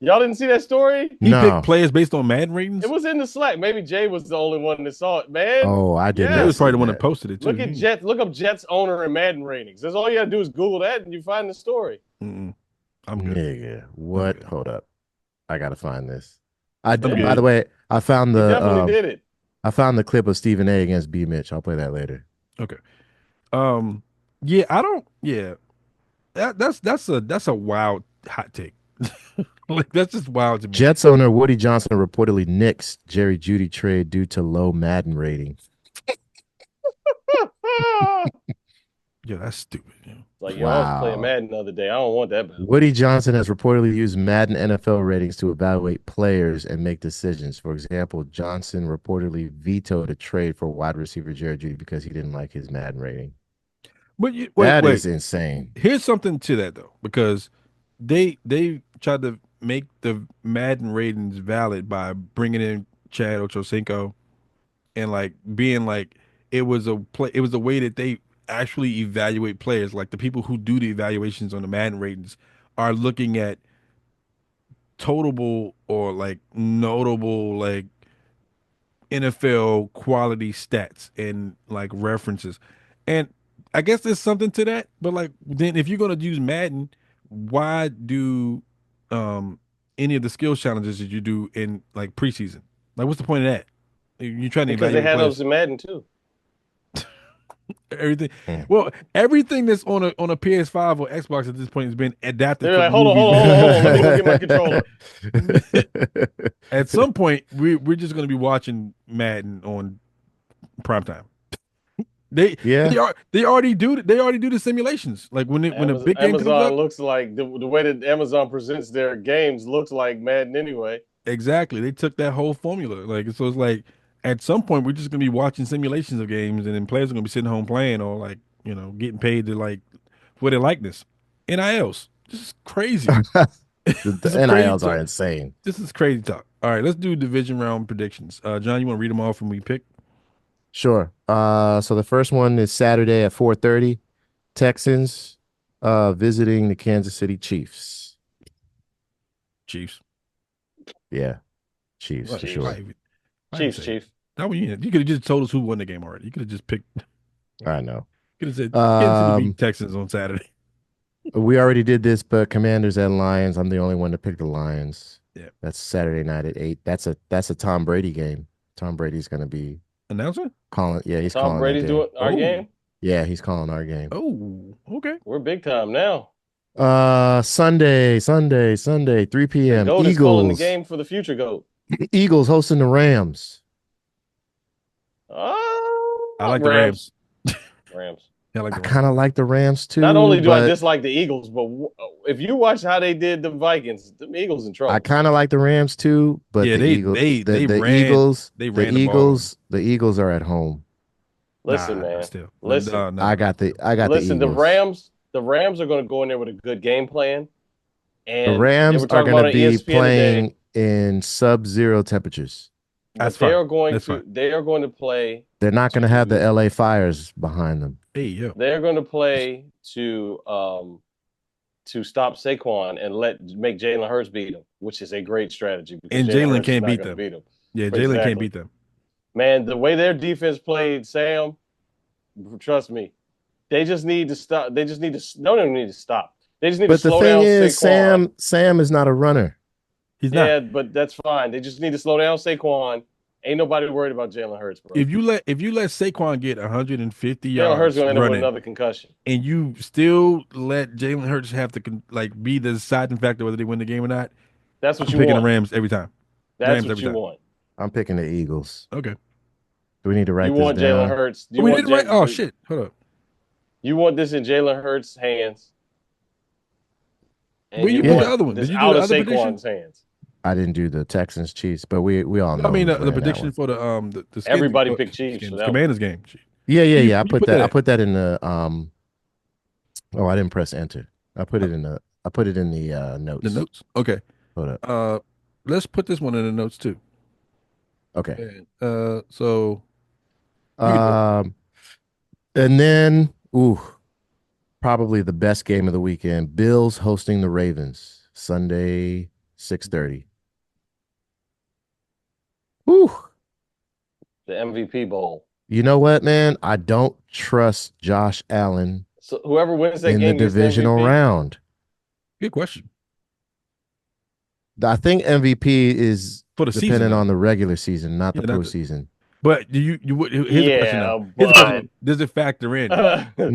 Y'all didn't see that story? he picked No. players based on Madden ratings. It was in the Slack. Maybe Jay was the only one that saw it, man. Oh, I did He not was Yes. probably see the one that that. posted it too. Look at Jets. Look up Jets owner and Madden ratings. That's all you gotta do is Google that and you find the story. Mm-mm. I'm good. Nigga, what? good. Hold up. I gotta find this. I'm By good. the way, I found He the definitely did it. I found the clip of Stephen A against B Mitch. I'll play that later. Okay. Yeah, I don't. Yeah, that's a wild hot take. Like that's just wild to me. Jets owner Woody Johnson reportedly nixed Jerry Jeudy trade due to low Madden rating. Yeah, that's stupid. Yeah. Like, yo, I was playing Wow. Madden the other day. I don't want that battle. Woody Johnson has reportedly used Madden NFL ratings to evaluate players and make decisions. For example, Johnson reportedly vetoed a trade for wide receiver Jerry Jeudy because he didn't like his Madden rating. But That wait. is insane. Here's something to that though, because they tried to make the Madden ratings valid by bringing in Chad Ochocinco and like being like it was a way that they actually evaluate players. Like the people who do the evaluations on the Madden ratings are looking at totable or like notable like NFL quality stats and like references. And I guess there's something to that, but like then if you're gonna use Madden, why do any of the skill challenges that you do in like preseason? Like what's the point of that? You're trying to Because they evaluate had players. those in Madden too. Everything. Mm. Well, everything that's on a PS5 or Xbox at this point has been adapted. They're for like, hold on. Let me go get my controller. At some point, we're just going to be watching Madden on primetime. They already do the simulations. Like when a big game comes Amazon up, looks like the way that Amazon presents their games looks like Madden anyway. exactly. They took that whole formula. Like so, it's like at some point we're just going to be watching simulations of games, and then players are going to be sitting home playing or like getting paid to like for their likeness. NILs, this is crazy. The NILs are insane. This is crazy talk. All right, let's do division round predictions. John, you want to read them off when we pick? Sure. So the first one is Saturday at 4:30. Texans visiting the Kansas City Chiefs. Chiefs. Yeah. Chiefs What? for sure. Chiefs. That one, you could have just told us who won the game already. You could have just picked. I know. Could have said Kansas City beat Texans on Saturday. We already did this, but Commanders at Lions. I'm the only one to pick the Lions. Yeah. That's Saturday night at 8. That's a Tom Brady game. Tom Brady's gonna be Announcer? calling. Yeah, he's Tom calling. Brady's doing our game. Yeah, he's calling our game. Oh, okay. We're big time now. Sunday, 3 p.m. Goat is calling the Eagles. game for the future goat. Eagles hosting the Rams. Oh, I like the Rams. Rams. Yeah, I like I the Rams. kind of like the Rams too. Not only do I but dislike the Eagles, but if you watch how they did the Vikings, the Eagles in trouble. I kind of like the Rams too. But Yeah, the Eagles, they ran the Eagles are at home. Listen, Nah, man. still. Listen. No. I got the Listen, the Eagles. Rams are going to go in there with a good game plan. And The Rams they were are talking going about to on be ESPN playing today, in sub-zero temperatures. That's they fine. are going That's to fine. they are going to play They're not going to have the LA Fires behind them. Hey, yo. they're going to play to stop Saquon and make Jalen Hurts beat him, which is a great strategy. And Jalen Jalen Hurts can't is not beat gonna them. Yeah, Jalen Exactly. can't beat them. Man, the way their defense played, Sam, trust me, they just need to stop. They just need to don't even need to stop. They just need to But the slow thing down is, Saquon. Sam is not a runner. He's not. Yeah, but that's fine. They just need to slow down Saquon. Ain't nobody worried about Jalen Hurts, bro. If you let Saquon get 150 Jalen yards Hurts gonna end up with running, another concussion. and you still let Jalen Hurts have to be the deciding factor whether they win the game or not, That's what I'm you picking want. the Rams every time. That's Rams what every you time. want. I'm picking the Eagles. Okay. Do we need to You write this want Jalen down? Hurts? We didn't write. Oh shit! Hold up. You want this in Jalen Hurts' hands, and Where you you put the want other one? this Did you do out the of other prediction? Saquon's hands. I didn't do the Texans Chiefs, but we all know. I mean, who's the winning that prediction one. for the Skins, Everybody picked Chiefs for that Commanders game. Yeah. I You put that. I at? put that in the Oh, I didn't press enter. I put it in the notes. The notes. Okay. Hold up. Let's put this one in the notes too. Okay. So. And then, probably the best game of the weekend. Bills hosting the Ravens, Sunday, 6:30. Whew. The MVP Bowl. You know what, man? I don't trust Josh Allen So whoever wins that in game the gets divisional MVP? round. Good question. I think MVP is For the dependent season, on the regular season, not the Yeah, not the- postseason. But here's the question now. Here's the question. Does it factor in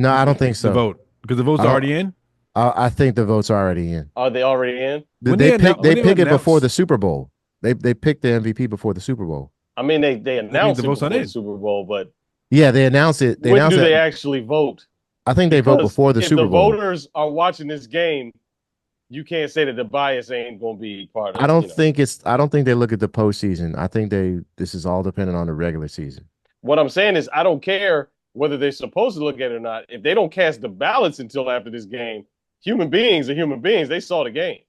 No, I don't think the so. vote? Because the vote's I don't- already in. I think the vote's already in. Are they already in? When They they pick it before announce- the Super Bowl. They picked the MVP before the Super Bowl. I mean, they announced the it vote's before not the in. Super Bowl, but Yeah, they announced it. They when announced do it. they actually vote? I think they vote Because before the if Super the Bowl. voters are watching this game, you can't say that the bias ain't going to be part of. I don't think they look at the postseason. I think this is all dependent on the regular season. What I'm saying is, I don't care whether they're supposed to look at it or not. If they don't cast the ballots until after this game, human beings are human beings. They saw the game.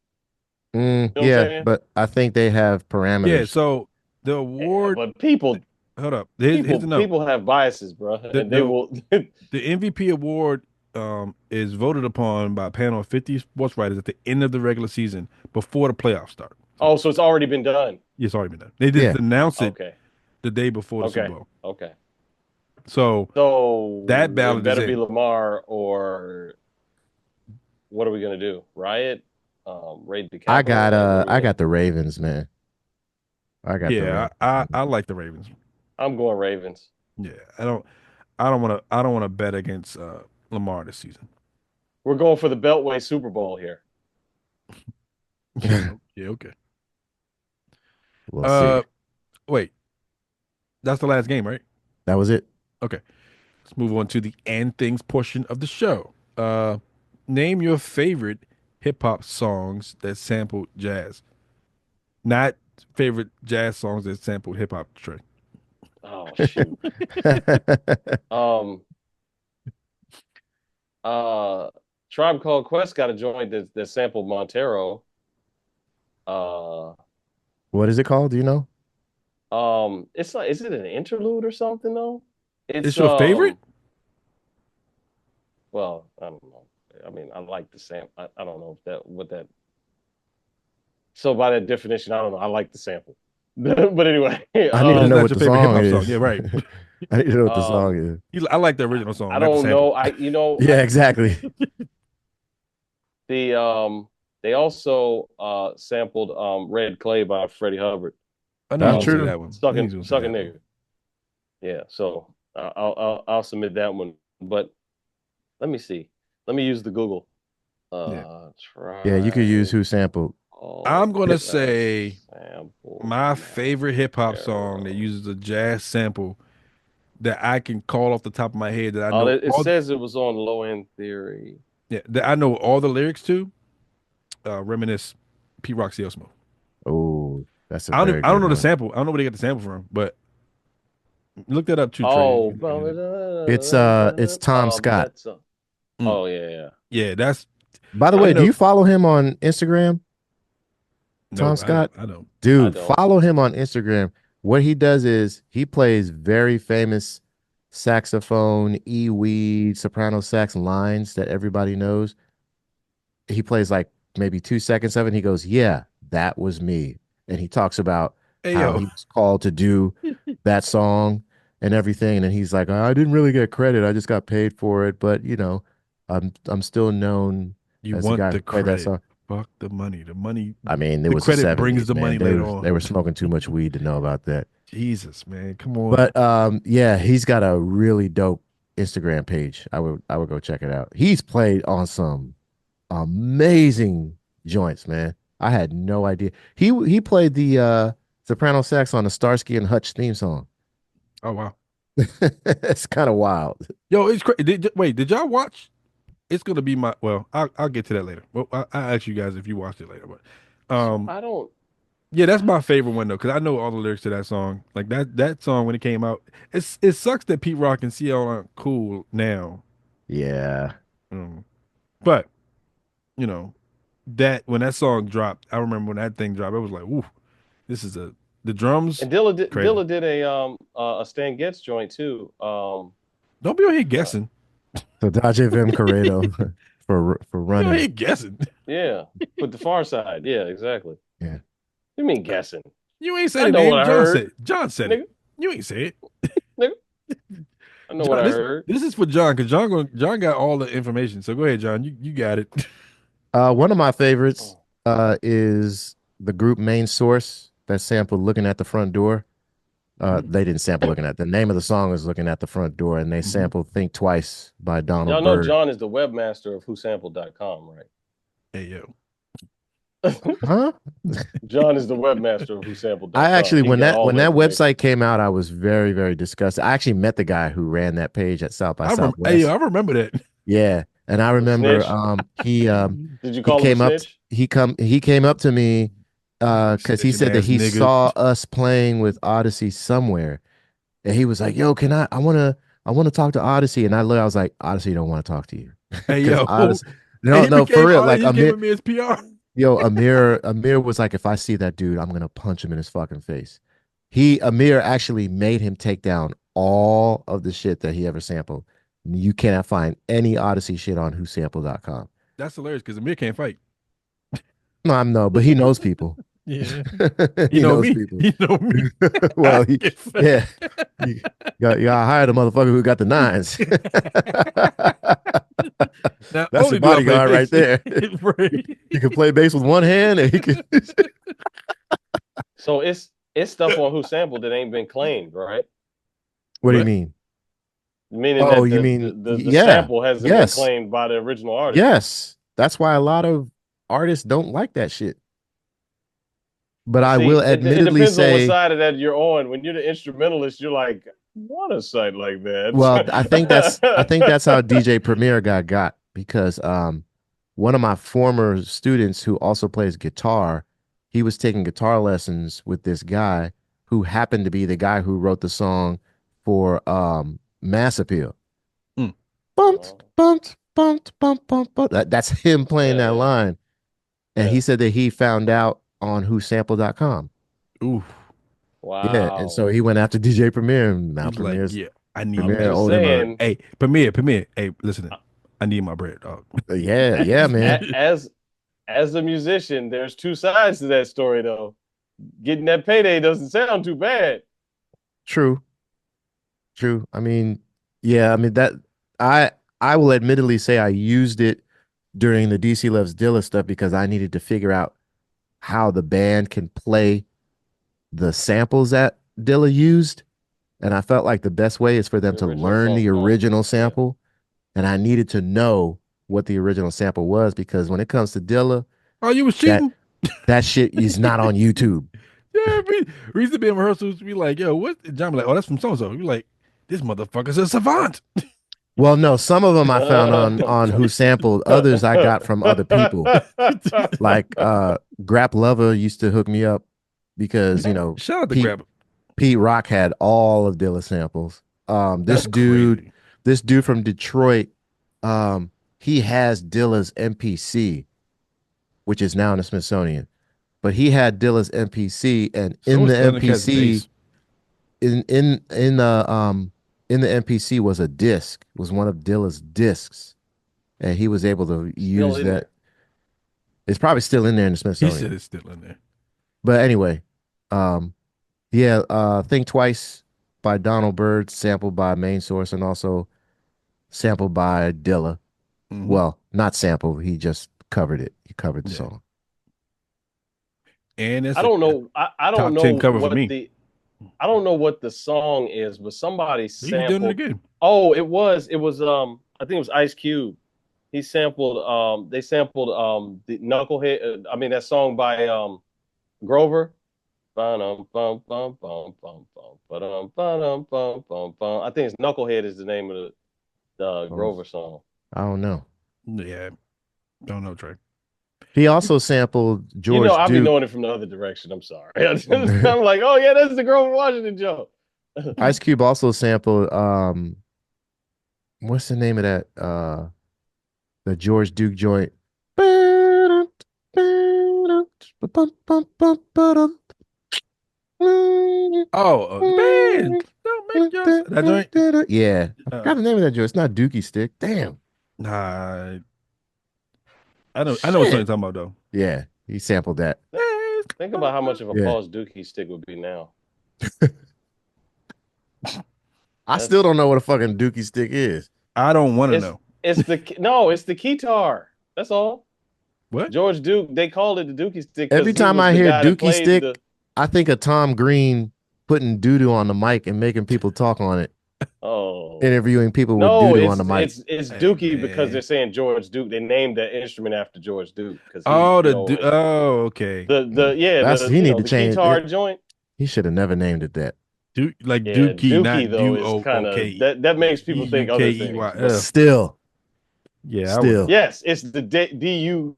know what I'm Yeah, saying? but I think they have parameters. Yeah. So the award. But people Hold up. Here's the note. people have biases, bro, and they will. The MVP award is voted upon by a panel of 50 sports writers at the end of the regular season before the playoffs start. Oh, so it's already been done. It's already been done. They just announced it Okay. the day before the Okay. Super Bowl. Okay. So that ballot better is be in. Lamar, or what are we gonna do? Riot? Raid the Capitol? I got the Ravens, man. I got the Ravens. I like the Ravens. I'm going Ravens. Yeah, I don't want to bet against Lamar this season. We're going for the Beltway Super Bowl here. Yeah, okay. We'll see. Wait, that's the last game, right? That was it. Okay, let's move on to the and things portion of the show. Name your favorite hip hop songs that sampled jazz. Not favorite jazz songs that sampled hip hop. Trey. Oh shoot. Tribe Called Quest got a joint that sampled Montero. What is it called? Do you know? It's like, is it an interlude or something though? It's your favorite? Well, I don't know. I mean, I like the sample. I don't know what that. So by that definition, I don't know. I like the sample, but anyway, I need to know what the song is. Yeah, right. I need to know what the song is. I like the original song. I don't know. Yeah, exactly. They also sampled Red Clay by Freddie Hubbard. I know That's true. that one. Sucking nigga. Yeah, so I'll submit that one. But let me see. Let me use the Google. Yeah, you could use who sampled. I'm gonna say my favorite hip hop song that uses a jazz sample that I can call off the top of my head that I know. It says it was on Low End Theory. Yeah, that I know all the lyrics to. Reminisce, Pete Rock, CL Smooth. Oh, that's a I very don't know good the sample. I don't know where they got the sample from, but look that up too. Oh, Trey. It's Tom Scott. Oh yeah. Yeah, that's. By the way, do you follow him on Instagram? Tom Scott? I don't. Dude, I don't. follow him on Instagram. What he does is he plays very famous saxophone, E-weed, soprano sax lines that everybody knows. He plays like maybe 2 seconds of it. And he goes, "Yeah, that was me." And he talks about how he was called to do that song and everything. And then he's like, "I didn't really get credit. I just got paid for it. But you know, I'm still known as want the guy the who played that credit. song." Fuck the money. The money. I mean, it the was credit the 70s, brings the man. money later on. They were smoking too much weed to know about that. Jesus, man, come on. But yeah, he's got a really dope Instagram page. I would go check it out. He's played on some amazing joints, man. I had no idea. He played the soprano sax on the Starsky and Hutch theme song. Oh wow. It's kind of wild. Yo, it's crazy. Wait, did y'all watch? It's gonna be my. Well, I'll get to that later. Well, I'll ask you guys if you watched it later. But, So I don't. yeah, that's my favorite one though, because I know all the lyrics to that song. Like that song when it came out, it sucks that Pete Rock and CL aren't cool now. Yeah. Um, but you know that when that song dropped, I remember when that thing dropped, it was like, ooh, this is the drums And Dilla crazy. did a Stan Getz joint too. Don't be on here guessing. So Dodge Vim Corrado for Be on running. here guessing. Yeah, with the Far Side. Yeah, exactly. Yeah. You mean guessing? You ain't say I the know what name. I John heard, said it. John said it. nigga. You ain't say it. Nigga, I know what John, I this heard. this is for John because John got all the information. So go ahead, John. You got it. One of my favorites Oh. is the group Main Source that sampled Looking at the Front Door. They didn't sample Looking at the name of the song is Looking at the Front Door, and they sampled Think Twice by Donald Y'all know Byrd. John is the webmaster of whosampled.com, right? Hey yo. Huh? John is the webmaster of I whosampled.com. actually He got all when the that information. website came out, I was very, very disgusted. I actually met the guy who ran that page at South by I remember. Hey yo, Southwest. I remember that. Yeah. And I The remember snitch. Did you he call him a came up snitch? he came up to me You because he snitching said that ass he nigga. saw us playing with Odyssey somewhere. And he was like, "Yo, can I wanna talk to Odyssey?" And I was like, "Odyssey don't want to talk to you." Hey Because yo. Odyssey, Hey, no, he no, for became real. all Like he Amir, gave me his PR. yo, Amir was like, if I see that dude, I'm gonna punch him in his fucking face. Amir actually made him take down all of the shit that he ever sampled. You cannot find any Odyssey shit on whosample.com. That's hilarious because Amir can't fight. No, I'm no, but he knows people. Yeah. He He know knows me. people. He know me. I Well, can fight. yeah, you gotta hire the motherfucker who got the nines. Now That's only your do I play bodyguard right bass. there. Right. He can play bass with one hand, and he can. So it's stuff on Who Sampled that ain't been claimed, right? What do you What? mean? Meaning Oh, that you the mean the, the, the yeah, sample hasn't been yes, claimed by the original artist. yes. That's why a lot of artists don't like that shit. But But I see, will it admittedly depends on what say, side of that you're on. When you're the instrumentalist, you're like, what a sight like well, I think that. that's how DJ Premier got because one of my former students who also plays guitar, he was taking guitar lessons with this guy who happened to be the guy who wrote the song for Mass Appeal. Mm. Bumped, bumped, bumped, bumped, bumped, bumped. That's him playing Yeah, that yeah, line. And yeah. he said that he found out on whosample.com. Ooh. Yeah. And so Wow. he went after DJ Premier. And now He's like, yeah, I need I'm that. Premier just owed him a saying, Hey, Premier. Hey, listen, I need my bread, dog. yeah, yeah, man. as a musician, there's two sides to that story, though. Getting that payday doesn't sound too bad. True. True. I mean, yeah, I mean that I I will admittedly say I used it during the DC Loves Dilla stuff because I needed to figure out how the band can play the samples that Dilla used. And I felt like the best way is for them The to original learn song. the original Yeah. sample. And I needed to know what the original sample was because when it comes to Dilla, Oh, you was that cheating? that shit is not on YouTube. Yeah, we used to be in rehearsals. Be like, yo, what? John be like, oh, that's from so and so. Be like, this motherfucker's a savant. Well, no, some of them I found on who sampled. Others I got from other people. Like Grap Lover used to hook me up because Shout out to Pete Grab. Pete Rock had all of Dilla samples. That's crazy. This dude from Detroit, he has Dilla's MPC, which is now in the Smithsonian. But he had Dilla's MPC, and So is Thundercats bass. in in in the um in the MPC was a disc, was one of Dilla's discs, and he was able to Still use in that. there. It's probably still in there in the He said Smithsonian. it's still in there. But anyway, um, yeah, Think Twice by Donald Byrd, sampled by Main Source, and also sampled by Dilla. Mm-hmm. Well, not sampled, he just covered it. He covered the Yeah. song. And that's I a don't know. I don't top 10 know cover for what me. the I don't know what the song is, but somebody He's doing it sampled. again. Oh, it was I think it was Ice Cube. He sampled they sampled the Knucklehead I mean that song by Grover. Bum, bum, bum, bum, bum, bum, I think it's Knucklehead is the name of the Grover song. I don't know. Yeah, don't know, Trey. He also sampled George I'll be Duke. knowing it from the other direction. I'm sorry. I'm like, oh yeah, that's the Grover Washington joke. Ice Cube also sampled what's the name of that the George Duke joint? Man, don't make that joint. Yeah, I forgot the name of that joint. It's not Dookie Stick. Damn. Nah, I know what you're talking about though. Yeah, he sampled that. Think about how much of a pause Dookie Stick would be now. I still don't know what a fucking Dookie Stick is. I don't want to know. It's the keytar. That's all. What? George Duke, they called it the Dookie Stick. Every time I hear Dookie Stick, I think of Tom Green putting doo-doo on the mic and making people talk on it. Oh. Interviewing people with doo-doo on the mic. It's Dookie because they're saying George Duke. They named that instrument after George Duke. Okay. He need to change guitar joint. He should have never named it that. Dookie, not though is kind of that makes people think other things. But still. Yeah. Yes, it's the Dukey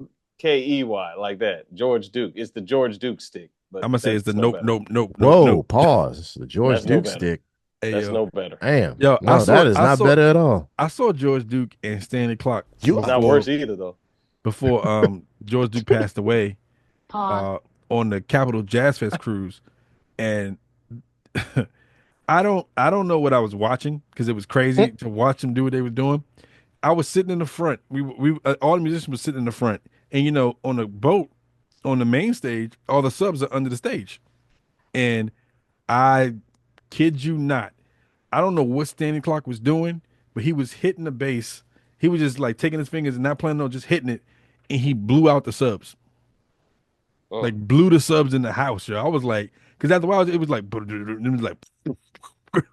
like that. George Duke. It's the George Duke stick. But I'm gonna say it's the nope. Whoa, pause. It's the George Duke stick. That's no better. Damn. Yo, that is not better at all. I saw George Duke and Stanley Clark. It's not worse either though. Before George Duke passed away on the Capitol Jazz Fest cruise, and I don't know what I was watching because it was crazy to watch them do what they were doing. I was sitting in the front. We all the musicians were sitting in the front, and on the boat, on the main stage, all the subs are under the stage, and I kid you not, I don't know what Stanley Clark was doing, but he was hitting the bass. He was just like taking his fingers and not planning on just hitting it, and he blew out the subs. Like blew the subs in the house, yo. I was like, because after a while it was like, it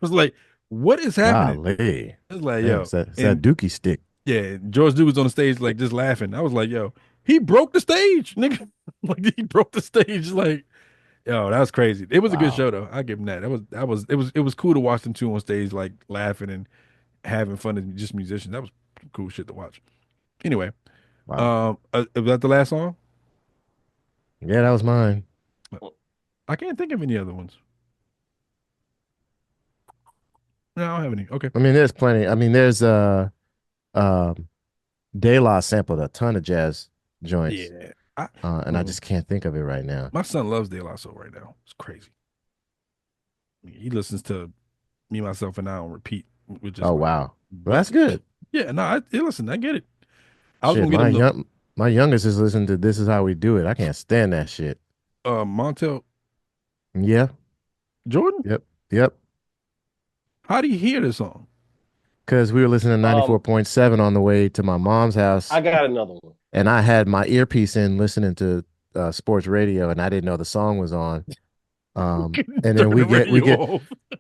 was like, what is happening? Golly. It was like, yo, it's that Dookie stick. Yeah, George Duke was on the stage like just laughing. I was like, yo, he broke the stage, nigga. Like he broke the stage, like, yo, that was crazy. It was a good show though. I give him that. It was cool to watch them two on stage like laughing and having fun as just musicians. That was cool shit to watch. Anyway, was that the last song? Yeah, that was mine. I can't think of any other ones. No, I don't have any. Okay. I mean, there's plenty. I mean, there's De La sampled a ton of jazz joints. Yeah. I just can't think of it right now. My son loves De La Soul right now. It's crazy. He listens to Me, Myself, and I on repeat. Wow. Well, that's good. Yeah, no, listen, I get it. My youngest is listening to This Is How We Do It. I can't stand that shit. Montel. Yeah. Jordan? Yep. How do you hear this song? Because we were listening to 94.7 on the way to my mom's house. I got another one. And I had my earpiece in listening to sports radio, and I didn't know the song was on. And then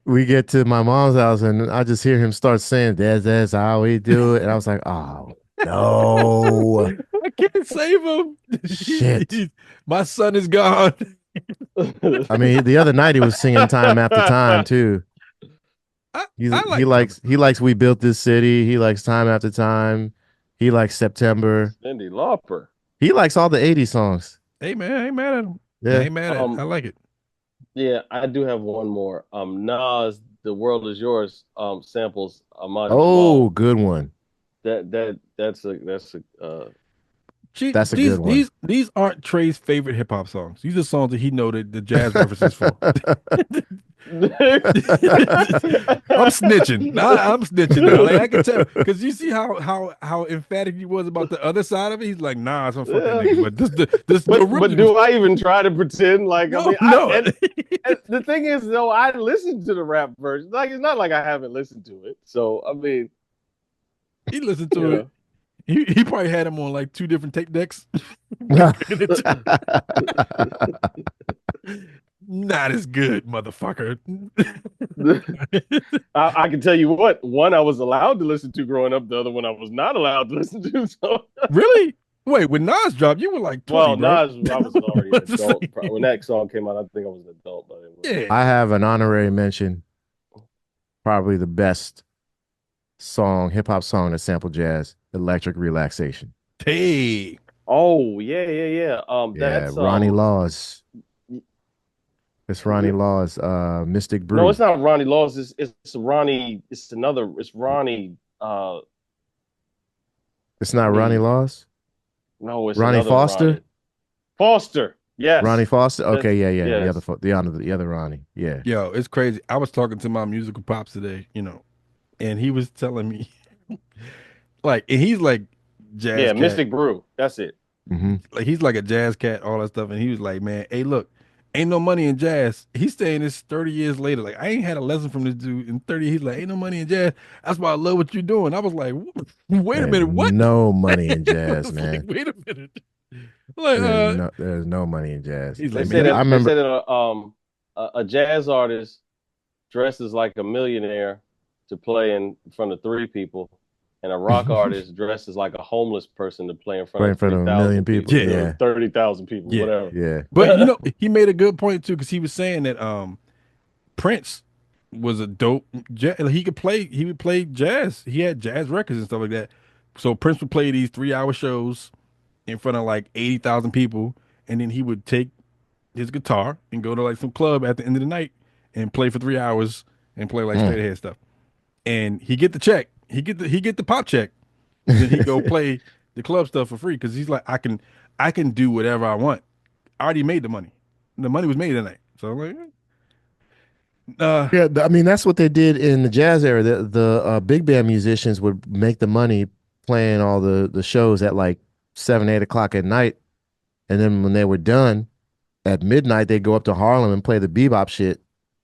we get to my mom's house, and I just hear him start saying, "That's how we do it." And I was like, "Oh no, I can't save him." Shit, my son is gone. I mean, the other night he was singing "Time After Time" too. He likes "We Built This City." He likes "Time After Time." He likes "September." Cyndi Lauper. He likes all the 80s songs. Hey man, I ain't mad at him. Yeah, I ain't mad at him. I like it. Yeah, I do have one more. Nas, "The World Is Yours" samples Ahmad Oh, Jamal. good one. That's a good one. These aren't Trey's favorite hip hop songs. These are songs that he know the jazz references for. I'm snitching. I'm snitching now. Like I can tell because you see how emphatic he was about the other side of it. He's like, nah, some fucking nigga. But do I even try to pretend like? No, and the thing is, though, I listened to the rap version. Like it's not like I haven't listened to it. So I mean, he listened to it. He probably had him on like 2 different tape decks. Not as good, motherfucker. I can tell you what. One I was allowed to listen to growing up. The other one I was not allowed to listen to. So. Really? Wait, when Nas dropped, you were like 20, Well, bro. Nas, I was already an adult. When that song came out, I think I was an adult. But Yeah. I have an honorary mention. Probably the best song, hip hop song that sampled jazz, "Electric Relaxation." Hey. Oh yeah. Yeah, That's Ronnie Laws. It's Ronnie Laws. Mystic Brew. No, it's not Ronnie Laws. It's Ronnie. It's another. It's Ronnie. It's not Ronnie Laws. No, it's Ronnie another Foster. Ronnie. Foster. Yes. Ronnie Foster. Okay, yeah. Yes. The other Ronnie. Yeah. Yo, it's crazy. I was talking to my musical pops today, and he was telling me, like, and he's like jazz Yeah, cat. Mystic Brew. That's it. Mm-hmm. Like, he's like a jazz cat, all that stuff. And he was like, man, hey, look, ain't no money in jazz. He's saying this 30 years later. Like, I ain't had a lesson from this dude in 30. He's like, ain't no money in jazz. That's why I love what you're doing. I was like, wait a minute, what? No money in jazz, man. Like, wait a minute. Like, there's no money in jazz. He's They like, said man, that, I remember. they said that a jazz artist dresses like a millionaire to play in front of 3 people, and a rock artist dresses like a homeless person to play in front of 1 million 3,000 people. Yeah. 30,000 people, Yeah. whatever. Yeah. But he made a good point too, because he was saying that Prince was a dope. He would play jazz. He had jazz records and stuff like that. So Prince would play these 3-hour shows in front of like 80,000 people, and then he would take his guitar and go to like some club at the end of the night and play for 3 hours and play like straight ahead stuff. And he get the check. He get the pop check. Then he go play the club stuff for free because he's like, I can do whatever I want. I already made the money. The money was made that night. So I'm like, yeah, I mean that's what they did in the jazz era. The big band musicians would make the money playing all the shows at like 7, 8 o'clock at night, and then when they were done at midnight, they'd go up to Harlem and play the bebop shit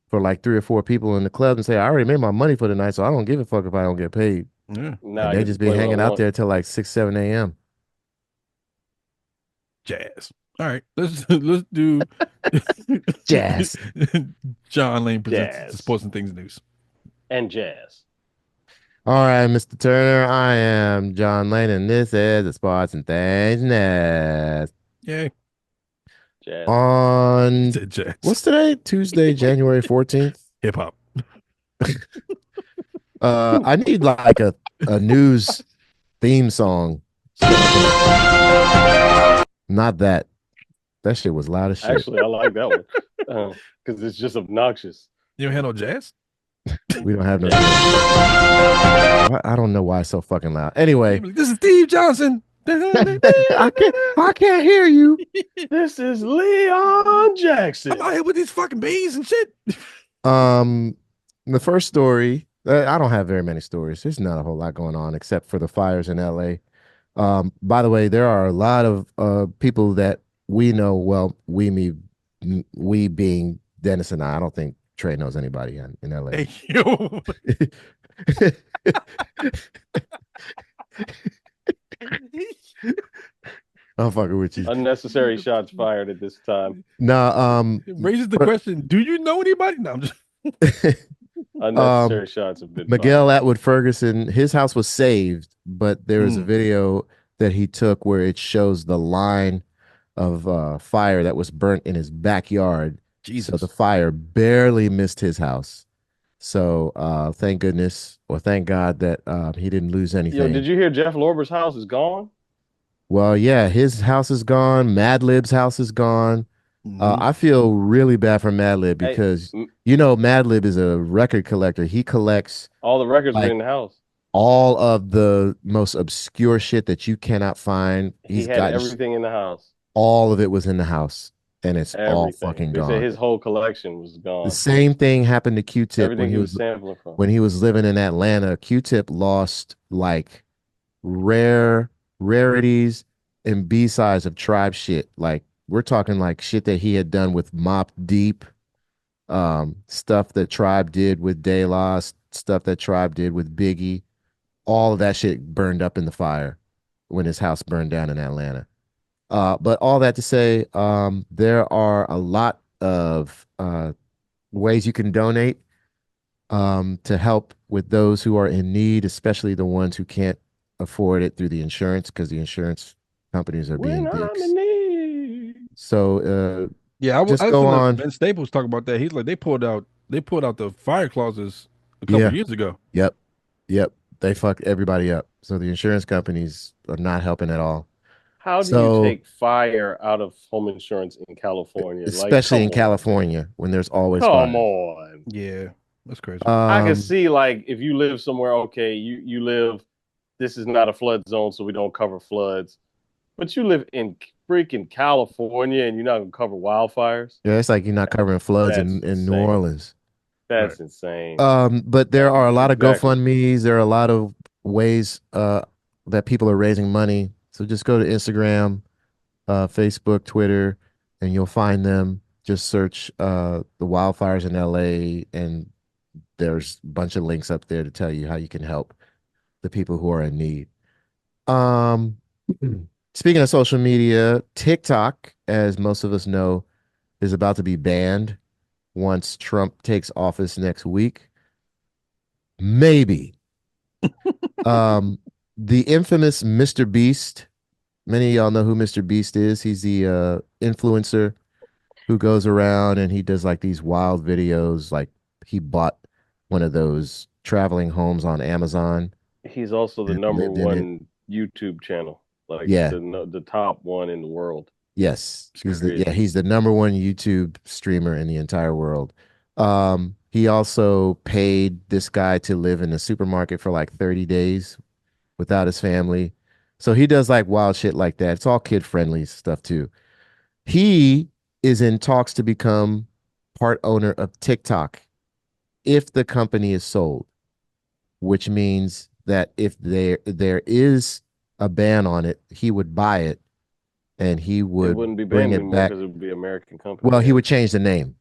for like 3 or 4 people in the club and say, "I already made my money for the night, so I don't give a fuck if I don't get paid." yeah, Nah, And they just be hanging out there till like 6, 7 a.m. jazz. All right, let's do Jazz. John Lane presents Jazz. the Sports and Things News. And jazz. All right, Mr. Turner, I am John Lane, and this is the Sports and Things News. Yeah, Jazz. On jazz. what's today? Tuesday, January 14th. Hip hop. I need like a news theme song. Not that. That shit was loud as shit. Actually, I like that one because it's just obnoxious. You don't have no jazz? We don't have no. I don't know why it's so fucking loud. Anyway, This is Steve Johnson. I can't hear you. This is Leon Jackson. I'm out here with these fucking bees and shit. The first story. I don't have very many stories. There's not a whole lot going on except for the fires in LA. By the way, there are a lot of people that we know. Well, we being Dennis and I don't think Trey knows anybody in LA. Hey, yo. I'm fucking with you. Unnecessary shots fired at this time. Nah, It raises the question, do you know anybody? No, I'm just Unnecessary shots have been Miguel fired. Atwood Ferguson, his house was saved, but there is a video that he took where it shows the line of fire that was burnt in his backyard. Jesus. So the fire barely missed his house. So thank goodness, or thank God that he didn't lose anything. Yo, did you hear Jeff Lorber's house is gone? Well, yeah, his house is gone. Madlib's house is gone. I feel really bad for Madlib because Madlib is a record collector. He collects all the records like, are in the house. All of the most obscure shit that you cannot find. He had everything in the house. All of it was in the house, and it's all fucking They gone. said his whole collection was gone. The same thing happened to Q-Tip Everything he was sampling from. when he was living in Atlanta. Q-Tip lost like rarities and B-sides of Tribe shit. Like we're talking like shit that he had done with Mop Deep, stuff that Tribe did with De La, stuff that Tribe did with Biggie. All of that shit burned up in the fire when his house burned down in Atlanta. But all that to say, there are a lot of ways you can donate to help with those who are in need, especially the ones who can't afford it through the insurance, because the insurance companies are When being I'm dicks. in need. So Yeah, I just listened go to on. Ben Staples talk about that. He's like they pulled out the fire clauses a couple Yeah. years ago. Yep. They fucked everybody up. So the insurance companies are not helping at all. How do you So take fire out of home insurance in California? Like, especially come in on. California when there's always Come fire. on. Yeah, that's crazy. I can see, like, if you live somewhere, okay, you live, this is not a flood zone, so we don't cover floods. But you live in freaking California and you're not going to cover wildfires? Yeah, it's like you're not covering floods That's in New insane. Orleans. That's Right. insane. But there are a lot of Exactly. GoFundMe's. There are a lot of ways that people are raising money. So just go to Instagram, Facebook, Twitter, and you'll find them. Just search the wildfires in LA, and there's a bunch of links up there to tell you how you can help the people who are in need. Um, Speaking of social media, TikTok, as most of us know, is about to be banned once Trump takes office next week. Maybe. The infamous Mr. Beast. Many of y'all know who Mr. Beast is. He's the influencer who goes around and he does like these wild videos. Like he bought one of those traveling homes on Amazon He's also the and number lived in it. one YouTube channel, like Yeah. the top one in the world. Yes, he's Crazy. he's the number one YouTube streamer in the entire world. He also paid this guy to live in a supermarket for like 30 days without his family. So he does like wild shit like that. It's all kid friendly stuff too. He is in talks to become part owner of TikTok if the company is sold, which means that if there is a ban on it, he would buy it and he It would wouldn't be bring banned it anymore back. because it would be an American company. Well, he would change the name.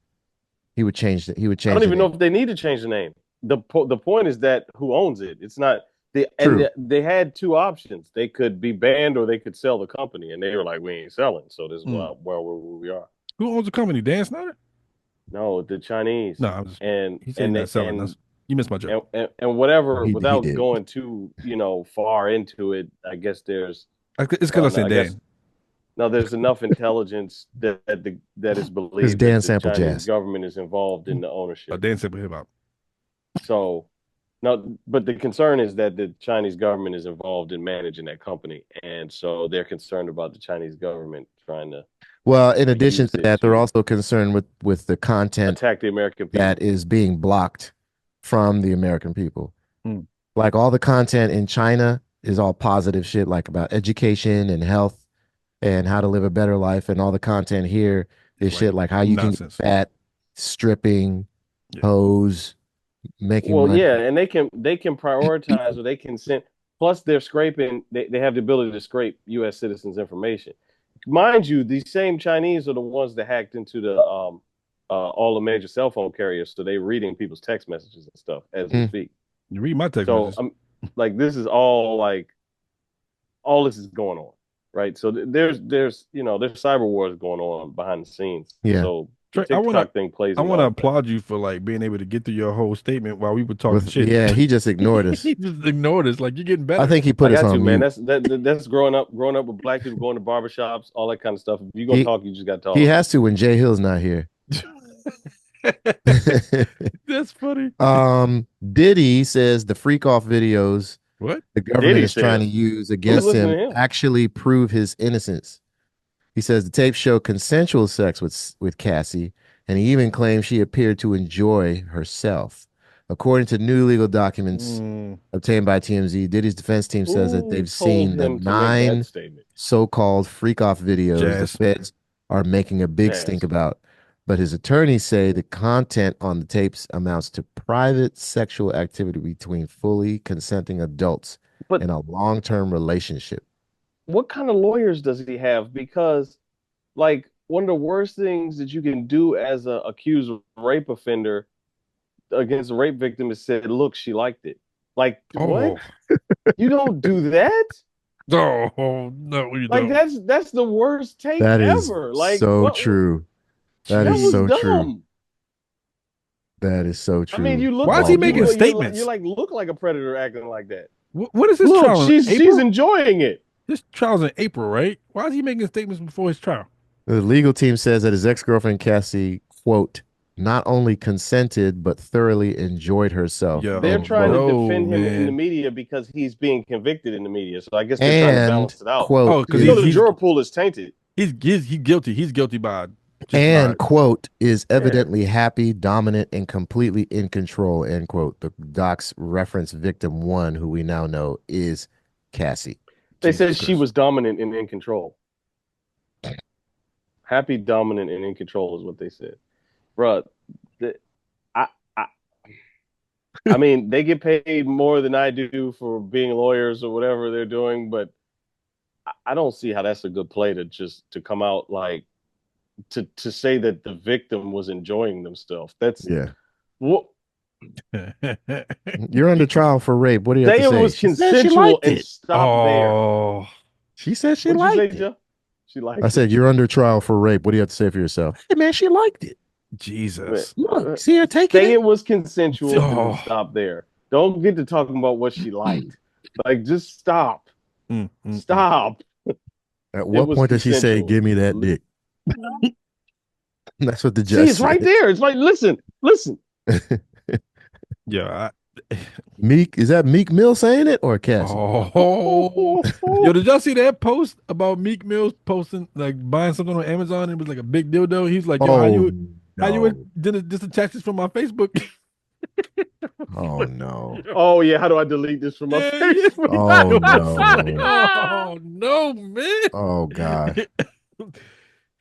He would change I the don't even know name. if they need to change the name. The point is that who owns it? It's not True. they had two options. They could be banned or they could sell the company, and they were like, "We ain't selling." So this is where we are. Who owns the company? Dan Snyder? No, the Chinese. No, I'm just and he's saying not selling. That's, you missed my joke. and whatever. He Without did. going too far into it, I guess there's It's because I said Dan. no, there's enough intelligence that is believed Dan that the sampled Chinese jazz. government is involved in the ownership. Dan simply hip hop. So, no, but the concern is that the Chinese government is involved in managing that company, and so they're concerned about the Chinese government trying to. Well, in addition use to it that, they're to also concerned with the content attack the American people. that is being blocked from the American people. Mm. Like all the content in China is all positive shit, like about education and health and how to live a better life. And all the content here is Like shit like how you nonsense. can get fat, stripping, Yeah. hoes, making money. Yeah, and they can prioritize or they can send. Plus, they're scraping. They have the ability to scrape U.S. citizens' information. Mind you, these same Chinese are the ones that hacked into the all the major cell phone carriers, so they're reading people's text messages and stuff as we speak. You read my text So messages. like this is all this is going on, right? So there's cyber wars going on behind the scenes. Yeah. So the Trey, TikTok thing plays. I want to applaud you for like being able to get through your whole statement while we were talking shit. Yeah, he just ignored us. He just ignored us. Like you're getting better. I think he put I us got on you, man. mute. That's growing up with black people going to barbershops, all that kind of stuff. If you're gonna talk, you just got to talk. He has to when Jay Hill's not here. That's funny. Diddy says the freak off videos What the government is trying to use against him actually prove his innocence. He says the tapes show consensual sex with Cassie, and he even claims she appeared to enjoy herself. According to new legal documents obtained by TMZ, Diddy's defense team says that they've seen the 9 so-called freak-off videos the feds are making a big stink about. But his attorneys say the content on the tapes amounts to private sexual activity between fully consenting adults in a long-term relationship. What kind of lawyers does he have? Because, like, one of the worst things that you can do as an accused rape offender against a rape victim is say, look, she liked it. Like, what? You don't do that? No, you like, don't. that's the worst take that is ever. Like, so true. That is so true. That is so true. I mean, you look. Why is he making statements? You like look like a predator acting like that. What is this look, trial? She's enjoying it. His trial's in April, right? Why is he making statements before his trial? The legal team says that his ex-girlfriend Cassie, quote, not only consented but thoroughly enjoyed herself. Yo, They're trying to defend him in the man. media because he's being convicted in the media. So I guess they're trying to balance it out. Quote, Oh, because the juror pool is tainted. He's guilty. He's guilty by quote, is evidently happy, dominant, and completely in control, end quote. The docs reference victim 1, who we now know is Cassie. They said she was dominant and in control. Happy, dominant, and in control is what they said. Bruh, I mean, they get paid more than I do for being lawyers or whatever they're doing, but I don't see how that's a good play to come out like to say that the victim was enjoying themselves. That's what. You're under trial for rape. What do you have to say? It was consensual and stop there. She said she liked it. She liked it. I said, you're under trial for rape. What do you have to say for yourself? Hey, man, she liked it. Jesus. Look, see her taking it? Say it was consensual and stop there. Don't get to talking about what she liked. Like, just stop. Stop. At what point does she say, give me that dick? That's what the judge said. It's right there. It's like, listen. Yeah. Meek, is that Meek Mill saying it or Cassie? Yo, did y'all see that post about Meek Mill posting, like, buying something on Amazon and it was like a big dildo? He's like, yo, how you just attach this from my Facebook? Oh, no. Oh, yeah, how do I delete this from my Facebook? Oh, no. Oh, no, man. Oh, God.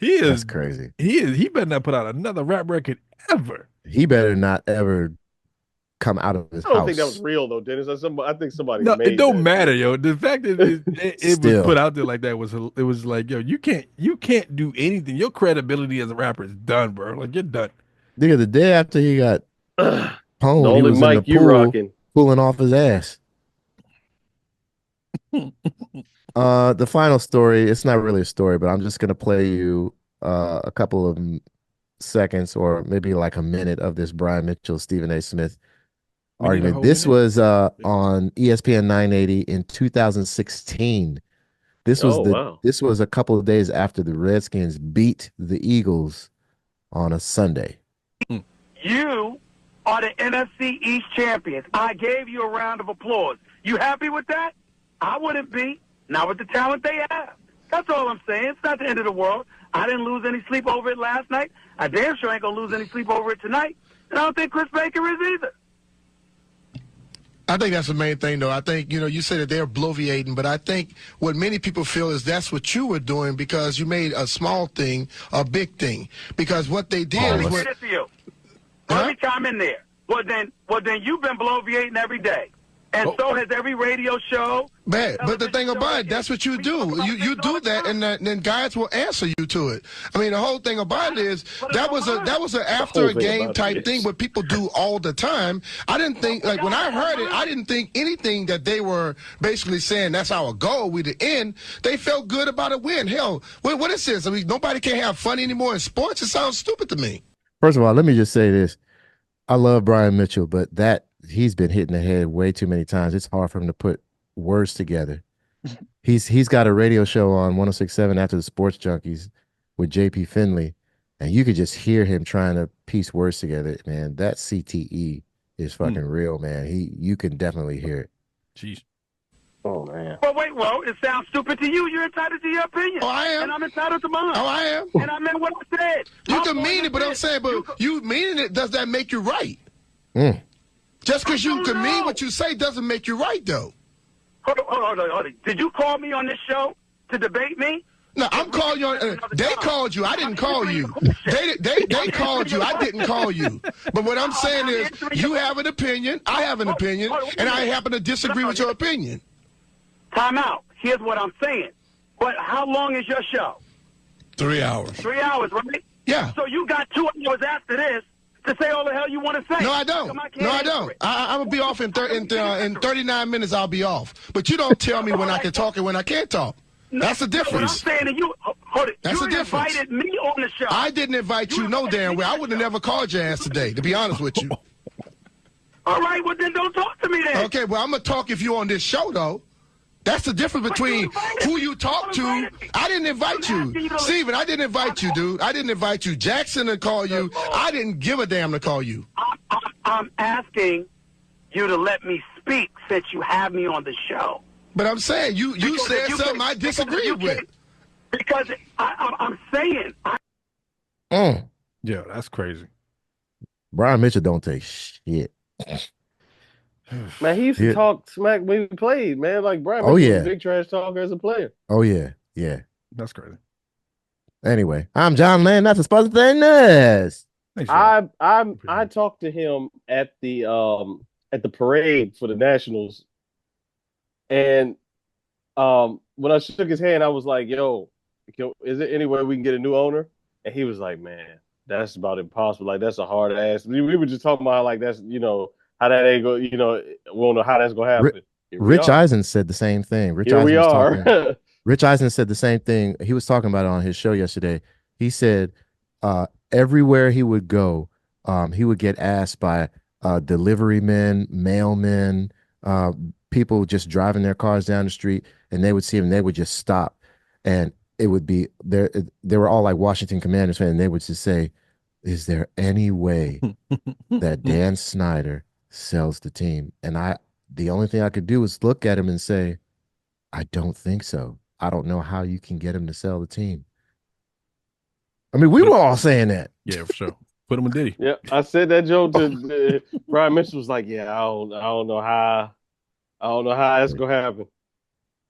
That's crazy. He better not put out another rap record ever. He better not ever come out of his house. I don't think that was real, though, Dennis. I think somebody made it don't that. matter, yo. The fact that it was put out there like that was like, yo, you can't do anything. Your credibility as a rapper is done, bro. Like, you're done. Nigga, the day after he got pwned, the he only was mic in the you pool rocking. pulling off his ass. The final story, it's not really a story, but I'm just going to play you a couple of seconds or maybe like a minute of this Brian Mitchell, Stephen A. Smith argument. This was on ESPN 980 in 2016. This was a couple of days after the Redskins beat the Eagles on a Sunday. You are the NFC East champions. I gave you a round of applause. You happy with that? I wouldn't be. Not with the talent they have. That's all I'm saying. It's not the end of the world. I didn't lose any sleep over it last night. I damn sure ain't going to lose any sleep over it tonight. And I don't think Chris Baker is either. I think that's the main thing, though. I think, you said that they're bloviating, but I think what many people feel is that's what you were doing because you made a small thing a big thing. Because what they did is what... Let me chime in there. Well, then you've been bloviating every day. And so has every radio show. Man, but the thing about it, that's what you do. You do that, and then guys will answer you to it. I mean, the whole thing about it is that was an after a game type thing, what people do all the time. I didn't think, like when I heard it, I didn't think anything that they were basically saying that's our goal, we the end. They felt good about a win. Hell, what is this? I mean, nobody can have fun anymore in sports. It sounds stupid to me. First of all, let me just say this. I love Brian Mitchell, but he's been hitting the head way too many times. It's hard for him to put words together. He's got a radio show on 106.7 After the Sports Junkies with JP Finley, and you could just hear him trying to piece words together. Man, that CTE is fucking real, man. You can definitely hear it. Jeez. Oh, man. But wait, it sounds stupid to you. You're entitled to your opinion. Oh, I am. And I'm entitled to mine. Oh, I am. And I meant what I said. You can mean it, but I'm saying, but you meaning it, does that make you right? Just because you can mean what you say doesn't make you right, though. Hold on. Did you call me on this show to debate me? No, I'm calling you on. They called you. I didn't call you. They called you. I didn't call you. But what I'm saying is, you have an opinion. I have an opinion, and I happen to disagree with your opinion. Time out. Here's what I'm saying. But how long is your show? 3 hours. 3 hours, right? Yeah. So you got 2 hours after this to say all the hell you want to say. No, I don't. No, I don't. I'm going to be off in 39 minutes. I'll be off. But you don't tell me when I can talk and when I can't talk. That's the difference. What I'm saying to you, That's the difference. You invited me on the show. I didn't invite you no damn way. I would have never called your ass today, to be honest with you. All right, well, then don't talk to me then. Okay, well, I'm going to talk if you're on this show, though. That's the difference between who you talk to. I didn't invite you. Steven, I didn't invite you, dude. I didn't invite you. Jackson to call you. I didn't give a damn to call you. I'm asking you to let me speak since you have me on the show. But I'm saying you said something I disagreed with. Because I'm saying. Yeah, that's crazy. Brian Mitchell don't take shit. Man, he used to talk smack when he played, man. Like Brian Mitchell was a big trash talker as a player. Oh, yeah. That's crazy. Anyway, I'm John Lane. That's a Sports Things. I talked to him at the parade for the Nationals, and when I shook his hand, I was like, "Yo, is there any way we can get a new owner?" And he was like, "Man, that's about impossible. Like that's a hard ass." We were just talking about like that's how that ain't go. We don't know how that's gonna happen. Rich Eisen said the same thing. Rich Eisen said the same thing. He was talking about it on his show yesterday. He said everywhere he would go, he would get asked by delivery men, mailmen, people just driving their cars down the street, and they would see him. And they would just stop, and it would be there. They were all like Washington Commanders fans, and they would just say, "Is there any way that Dan Snyder sells the team?" And the only thing I could do was look at him and say, "I don't think so. I don't know how you can get him to sell the team." I mean, we were all saying that. Yeah, for sure. Put him in Diddy. Yeah, I said that joke to Brian Mitchell was like, "Yeah, I don't know how that's gonna happen."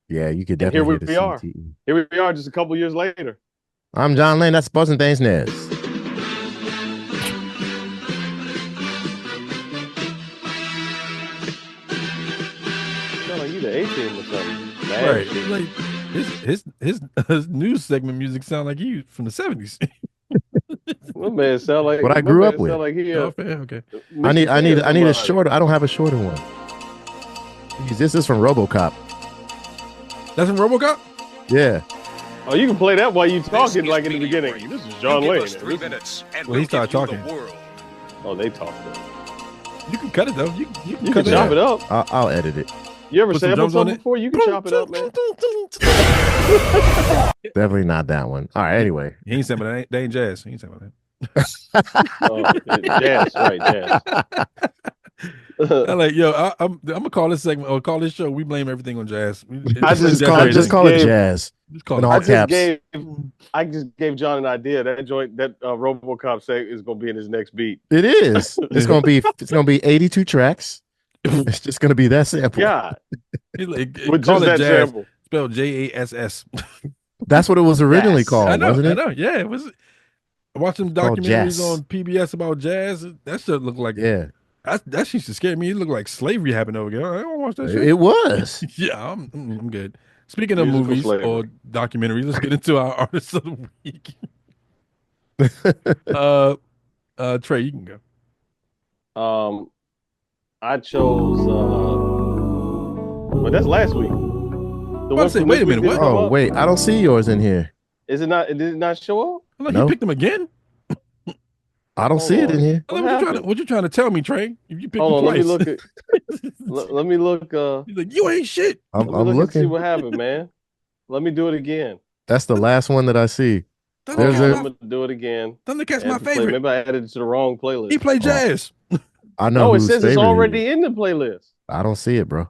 Yeah, you could definitely. And here we are, just a couple years later. I'm John Lane. That's Sports and Things Nez. Sound like you the A-team or something. Right. Like his news segment music sound like he from the 70s. My man sound like what I grew up with. Like he, okay. I need a shorter. I don't have a shorter one. This is from RoboCop. That's from RoboCop? Yeah. Oh, you can play that while you talking like in the beginning. This is John Wayne. 3 minutes and he started talking. Oh, they talk. You can cut it though. You can chop it up. I'll edit it. You ever sample something before? You can chop it up, man. Definitely not that one. All right. Anyway, he ain't sampling that. They ain't jazz. He ain't sampling that. Jazz, right? Jazz. I'm like, I'm gonna call this segment or call this show. We blame everything on jazz. I just call it jazz. In all caps. I just gave John an idea. That joint, that RoboCop say is gonna be in his next beat. It is. It's gonna be 82 tracks. It's just gonna be that sample. God, with just that jazz, sample, spelled JASS. That's what it was originally called, wasn't it? I know. Yeah, it was. I watched some documentaries on PBS about jazz. That shit looked like that used to scare me. It looked like slavery happened over here. I don't watch that shit. It was. Yeah, I'm good. Speaking of movies or documentaries, let's get into our artists of the week. Trey, you can go. I chose. Well, that's last week. Wait a minute. What? Oh, wait. I don't see yours in here. Is it not? Did it not show up? Like you picked them again. I don't see it in here. What you trying to tell me, Trey? If you picked Hold on, twice. let me look. He's like, you ain't shit. I'm looking. And see what happened, man. Let me do it again. That's the last one that I see. I'm gonna do it again. Thundercat's my favorite. Maybe I added it to the wrong playlist. He played jazz. I know. No, it says it's already in the playlist. I don't see it, bro.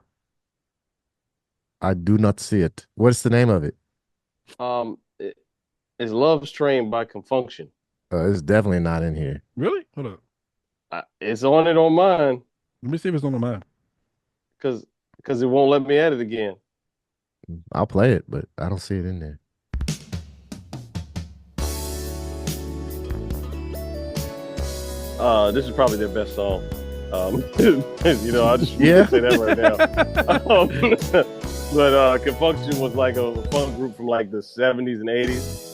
I do not see it. What's the name of it? It's Love Train by Confunction. It's definitely not in here. Really? Hold up. It's on it on mine. Let me see if it's on mine. Because it won't let me add it again. I'll play it, but I don't see it in there. This is probably their best song. I just say that right now. But Confunction was like a funk group from like the 70s and 80s.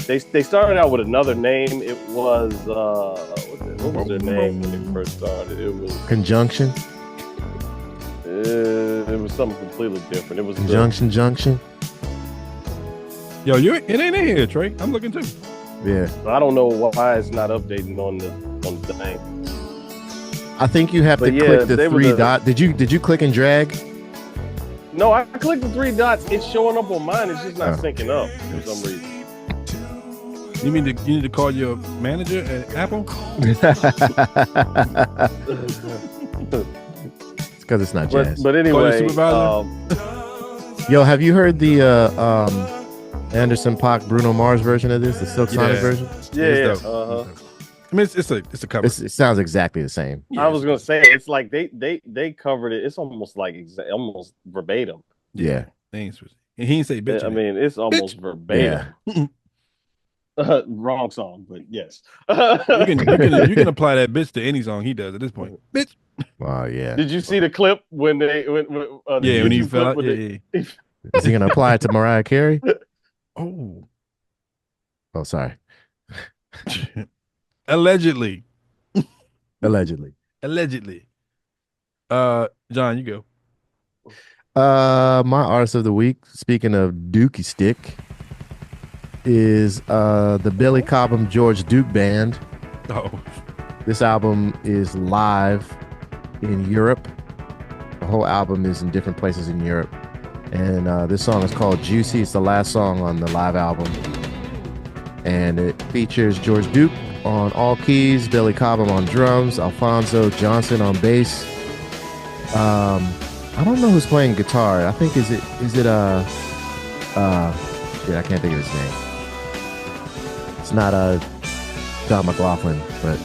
They started out with another name. It was what was their name when they first started? It was Conjunction. It was something completely different. It was Junction. Yo, it ain't in here, Trey. I'm looking too. Yeah. I don't know why it's not updating on the thing. I think you have to click the three dot. Did you click and drag? No, I clicked the 3 dots. It's showing up on mine. It's just not syncing up for some reason. You need to call your manager at Apple? It's because it's not jazz. But anyway, yo, have you heard the Anderson .Paak Bruno Mars version of this? The Silk Sonic version? Yeah. I mean, it's a cover. It sounds exactly the same. Yeah. I was gonna say it's like they covered it. It's almost like almost verbatim. Yeah. And he didn't say bitch. I mean, it's almost verbatim. Yeah. Wrong song, but yes. you can apply that bitch to any song he does at this point. Bitch. Wow, yeah. Did you see the clip when he fell out? Is he gonna apply it to Mariah Carey? Oh, sorry. Allegedly. John, you go. My artist of the week, speaking of Dookie Stick, is the Billy Cobham George Duke Band. Oh. This album is live in Europe. The whole album is in different places in Europe. And this song is called Juicy. It's the last song on the live album. And it features George Duke on all keys, Billy Cobham on drums, Alphonso Johnson on bass. I don't know who's playing guitar. I think I can't think of his name. It's not Don McLaughlin, but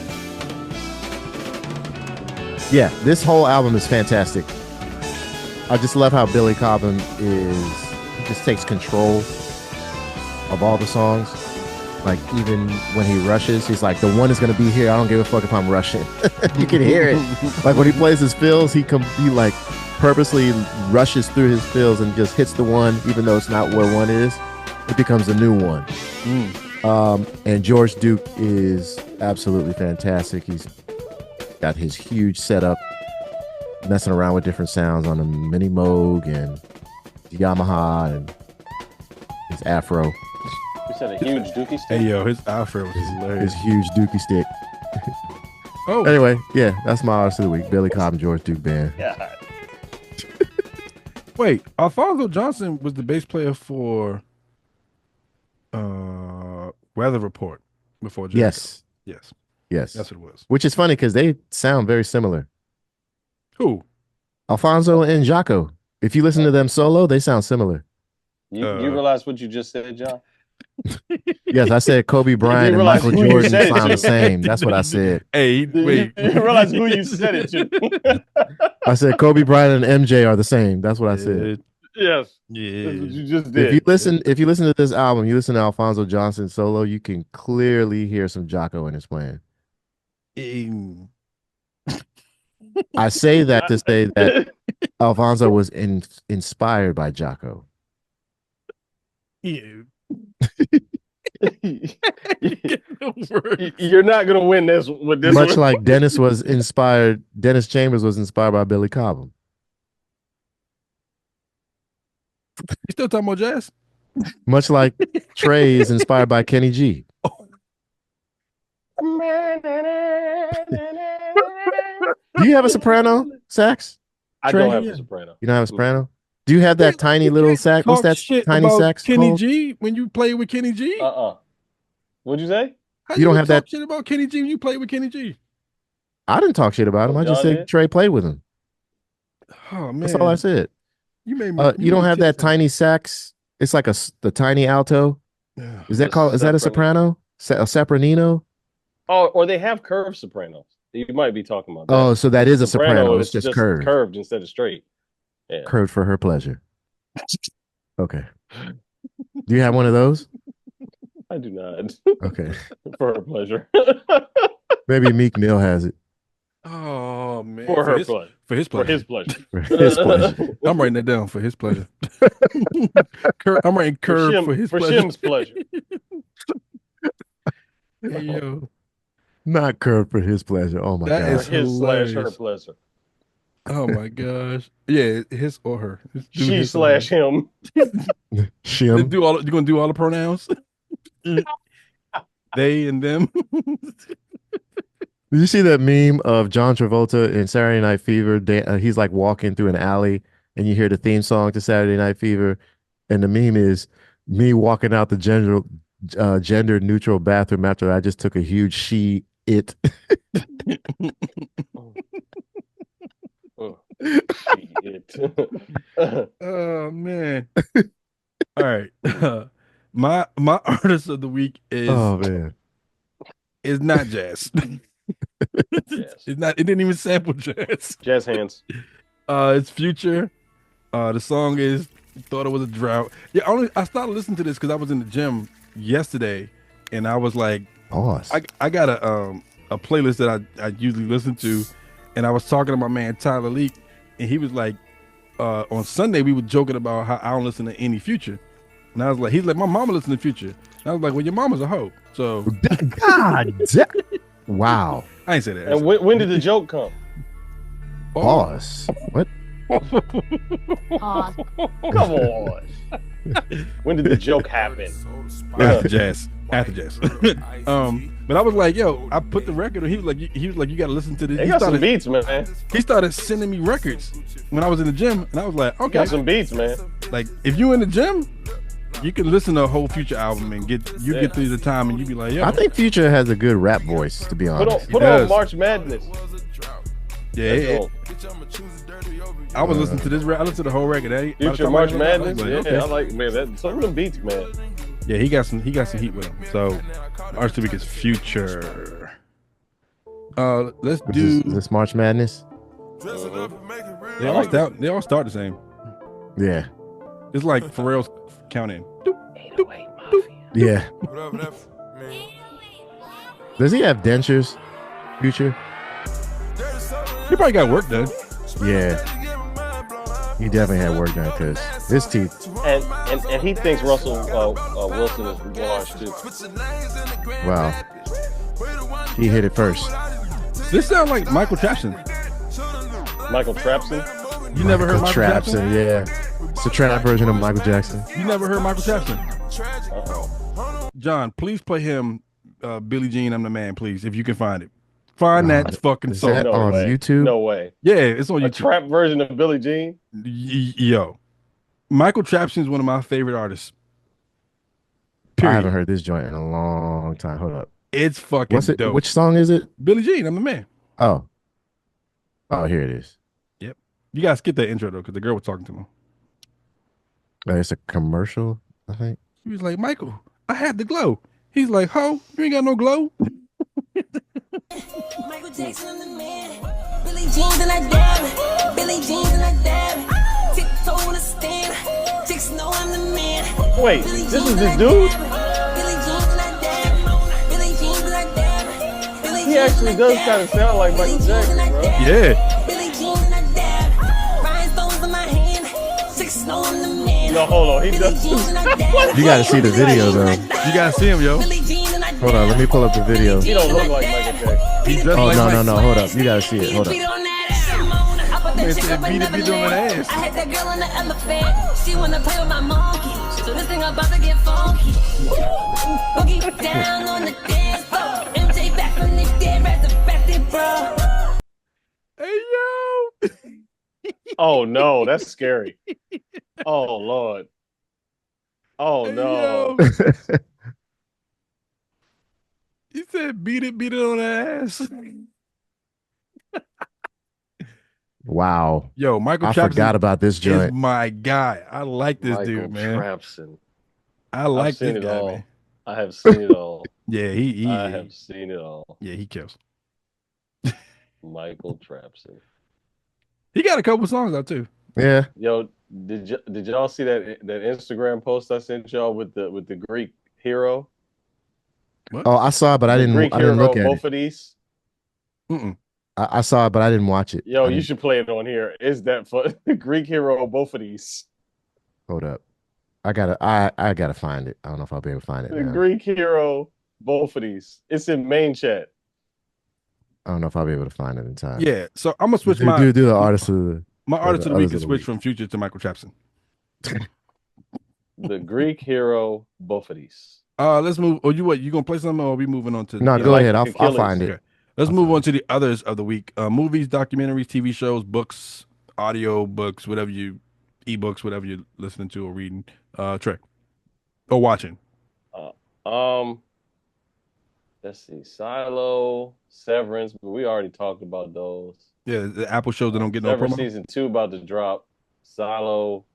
yeah, this whole album is fantastic. I just love how Billy Cobham he just takes control of all the songs. Like, even when he rushes, he's like, the one is going to be here. I don't give a fuck if I'm rushing. You can hear it. Like, when he plays his fills, he like purposely rushes through his fills and just hits the one, even though it's not where one is. It becomes a new one. And George Duke is absolutely fantastic. He's got his huge setup, messing around with different sounds on the Mini Moog and the Yamaha and his Afro. You said a huge Dookie stick? Hey, yo, his Afro was hilarious. His huge Dookie stick. Oh. Anyway, yeah, that's my artist of the week. Billy Cobham, George Duke Band. Yeah. Wait, Alphonso Johnson was the bass player for Weather Report before Jericho. Yes. That's what it was. Which is funny because they sound very similar. Who? Alfonso and Jaco. If you listen to them solo, they sound similar. You realize what you just said, John? Yes, I said Kobe Bryant and Michael Jordan sound the same. That's what I said. Hey, wait. You realize who you said it to? I said Kobe Bryant and MJ are the same. That's what I said. Yes. Yeah. That's what you just did. If you listen to this album, you listen to Alphonso Johnson solo, you can clearly hear some Jaco in his playing. I say that to say that Alfonso was inspired by Jaco. Yeah. You're not gonna win this with this. Much like Dennis Chambers was inspired by Billy Cobham. You still talking about jazz? Much like Trey is inspired by Kenny G. Do you have a soprano sax? I don't have a soprano. You don't have a soprano? Do you have that tiny little sax? What's that tiny sax Kenny called? G when you play with Kenny G? What'd you say? How you don't have that shit about Kenny G when you play with Kenny G? I didn't talk shit about him. I just said Trey played with him. Oh man, that's all I said. You made me. You don't have that tiny sax. It's like the tiny alto. Is that called? Is that a soprano? A sopranino? Oh, or they have curved sopranos. You might be talking about that. Oh, so that is a soprano. It's just curved. Curved instead of straight. Yeah. Curved for her pleasure. Okay. Do you have one of those? I do not. Okay. For her pleasure. Maybe Meek Mill has it. Oh man. For her pleasure. For his pleasure. For his pleasure. For his pleasure. I'm writing that down for his pleasure. I'm writing curve for his pleasure. For Shim's pleasure. Hey, yo. Not curved for his pleasure. Oh my god. His hilarious. / her pleasure. Oh my gosh. Yeah, his or her. She / him. Shim. You're gonna do all the pronouns? They and them. Did you see that meme of John Travolta in Saturday Night Fever? He's like walking through an alley and you hear the theme song to Saturday Night Fever, and the meme is me walking out the gender neutral bathroom after I just took a huge it. Oh man. All right. My artist of the week is is not jazz. It's not. It didn't even sample jazz. Jazz hands. It's Future. The song is "Thought It Was a Drought." Yeah, I started listening to this because I was in the gym yesterday, and I was like, I got a playlist that I usually listen to, and I was talking to my man Tyler Leak, and he was like, on Sunday we were joking about how I don't listen to any Future, and I was like, he's like, my mama listens to Future, and I was like, well, your mama's a hoe, so God, wow. I ain't say that. And when did the joke come? Pause. What? Come on. When did the joke happen? After jazz. But I was like, yo, I put the record on. He was like, you got to listen to this. He got some beats, man. He started sending me records when I was in the gym, and I was like, okay, got some beats, man. Like, if you in the gym, you can listen to a whole Future album and get through the time, and you be like, yo. I think Future has a good rap voice, to be honest. Put on March Madness. Yeah, I was listening to this. I listened to the whole record. Future March Madness. Like, yeah, okay. I like, man. Some of them beats, man. Yeah, he got some heat with him. So, artist of the week is Future. Let's do this March Madness. They all start the same. Yeah, it's like Pharrell's counting. Yeah. Does he have dentures, Future? He probably got work done. Yeah. He definitely had work done because his teeth. And he thinks Russell Wilson is washed too. Wow. He hit it first. This sounds like Michael Trapson. Michael Trapson? You never heard Michael Trapson? Yeah. It's a trap version of Michael Jackson. You never heard Michael Trapson? John, please play him Billie Jean, I'm the Man, please, if you can find it. Find that fucking song. That on YouTube? No way. Yeah, it's on YouTube. A trap version of Billie Jean? Yo. Michael Trapson is one of my favorite artists. Period. I haven't heard this joint in a long time. Hold up. It's fucking dope. Which song is it? Billie Jean, I'm the Man. Oh, here it is. Yep. You gotta skip that intro though, because the girl was talking to him. It's a commercial, I think. He was like, Michael, I had the glow. He's like, ho, you ain't got no glow. Michael Jackson, I'm the man. Billie Jeans and I dab it. Billie Jeans and I dab it. Tiptoe on the stand. Chicks know I'm the man. Wait, this is this dude? Billie Jeans and I dab it. Billie Jeans and I dab it. He actually does kind of sound like Michael Jackson, bro. Yeah. Billie Jeans and I dab it. Rhinestones in my hand. Chicks know I'm the man. No, hold on, he does. You gotta see the video though. You gotta see him, yo. Hold on, let me pull up the video. He don't look like Michael Jackson. He does Oh, like no, hold up. You gotta see it. Hold up. Man said beat it on that ass. I had that girl on the elephant. She wanna play with my monkey. So this thing about to get funky. Boogie down on the dance floor. MJ back from the dead, resurrected, bro. Hey, yo. Oh, no, that's scary. Oh, Lord. Oh, no. He said beat it on the ass. Wow. Yo, Michael I Trapson forgot about this is joint. my guy. I like this dude, man. Trapson. I like seen this it guy, all. man. I have seen it all. Yeah, I have seen it all. Yeah, he kills. Michael Trapson. He got a couple songs out too. Yeah. Yo, did y'all see that Instagram post I sent y'all with the Greek hero? What? Oh, I saw it, but I didn't look at both it. of these. Mm-mm. I saw it, but I didn't watch it. Yo, you should play it on here. Is that for the Greek hero? Both of these. Hold up. I gotta find it. I don't know if I'll be able to find it. The now. Greek hero. Both of these. It's in main chat. I don't know if I'll be able to find it in time. Yeah, so I'm gonna switch do the artist of the artist of the week others is switch from Future to Michael Trapson. The Greek hero. Both of these. Let's move. Or you gonna play something, or are we moving on to? No, go ahead. I'll Achilles. find it. Okay. Let's move on to the others of the week. Movies, documentaries, TV shows, books, audio books, whatever you ebooks, whatever you're listening to or reading, Trey, or watching. Let's see, Silo, Severance, but we already talked about those. Yeah, the Apple shows that don't get no Severance promo. season 2 about to drop. Silo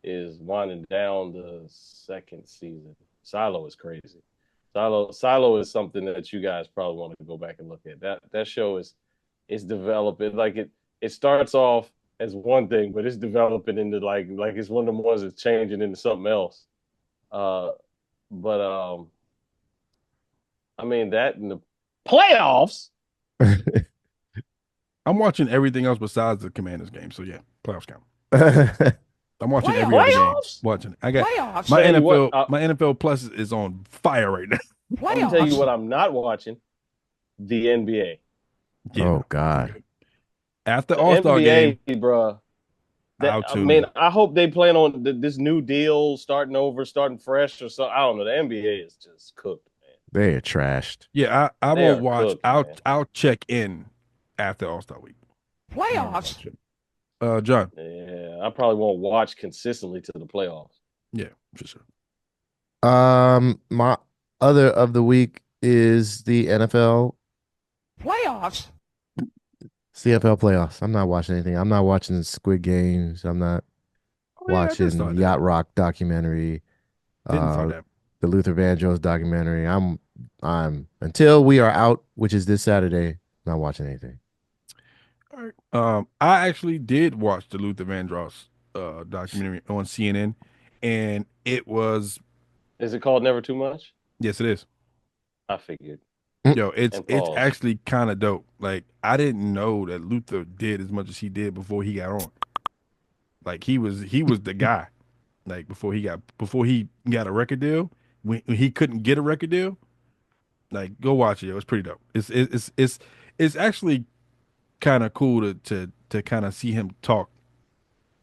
is winding down the second season. Silo is crazy. Silo is something that you guys probably want to go back and look at. That show is developing. Like it starts off as one thing, but it's developing into like it's one of the ones that's changing into something else. But I mean that in the playoffs. I'm watching everything else besides the Commanders game. So yeah, playoffs count. I'm watching Playoffs? every other game. Watching. I got Playoffs? my Tell you NFL. what, my NFL Plus is on fire right now. Let me tell you what I'm not watching: the NBA. Yeah. Oh God! After The All-Star NBA, game, bro. I'll I tune mean, in. I hope they plan on this new deal, starting over, starting fresh, or something. I don't know. The NBA is just cooked, man. They are trashed. Yeah, I They won't are watch. cooked, I'll check in after All-Star week. Playoffs. John. Yeah, I probably won't watch consistently to the playoffs. Yeah, for sure. My other of the week is the NFL. Playoffs. It's the NFL playoffs. I'm not watching anything. I'm not watching Squid Games. I'm not watching Yacht Rock documentary. Didn't start that. The Luther Vandross documentary. I'm until we are out, which is this Saturday, not watching anything. All right. I actually did watch the Luther Vandross documentary on CNN, and it was. Is it called Never Too Much? Yes, it is. I figured. Yo, it's actually kind of dope. Like I didn't know that Luther did as much as he did before he got on. Like he was the guy. Like before he got a record deal, when he couldn't get a record deal. Like go watch it. It was pretty dope. It's actually kind of cool to kind of see him talk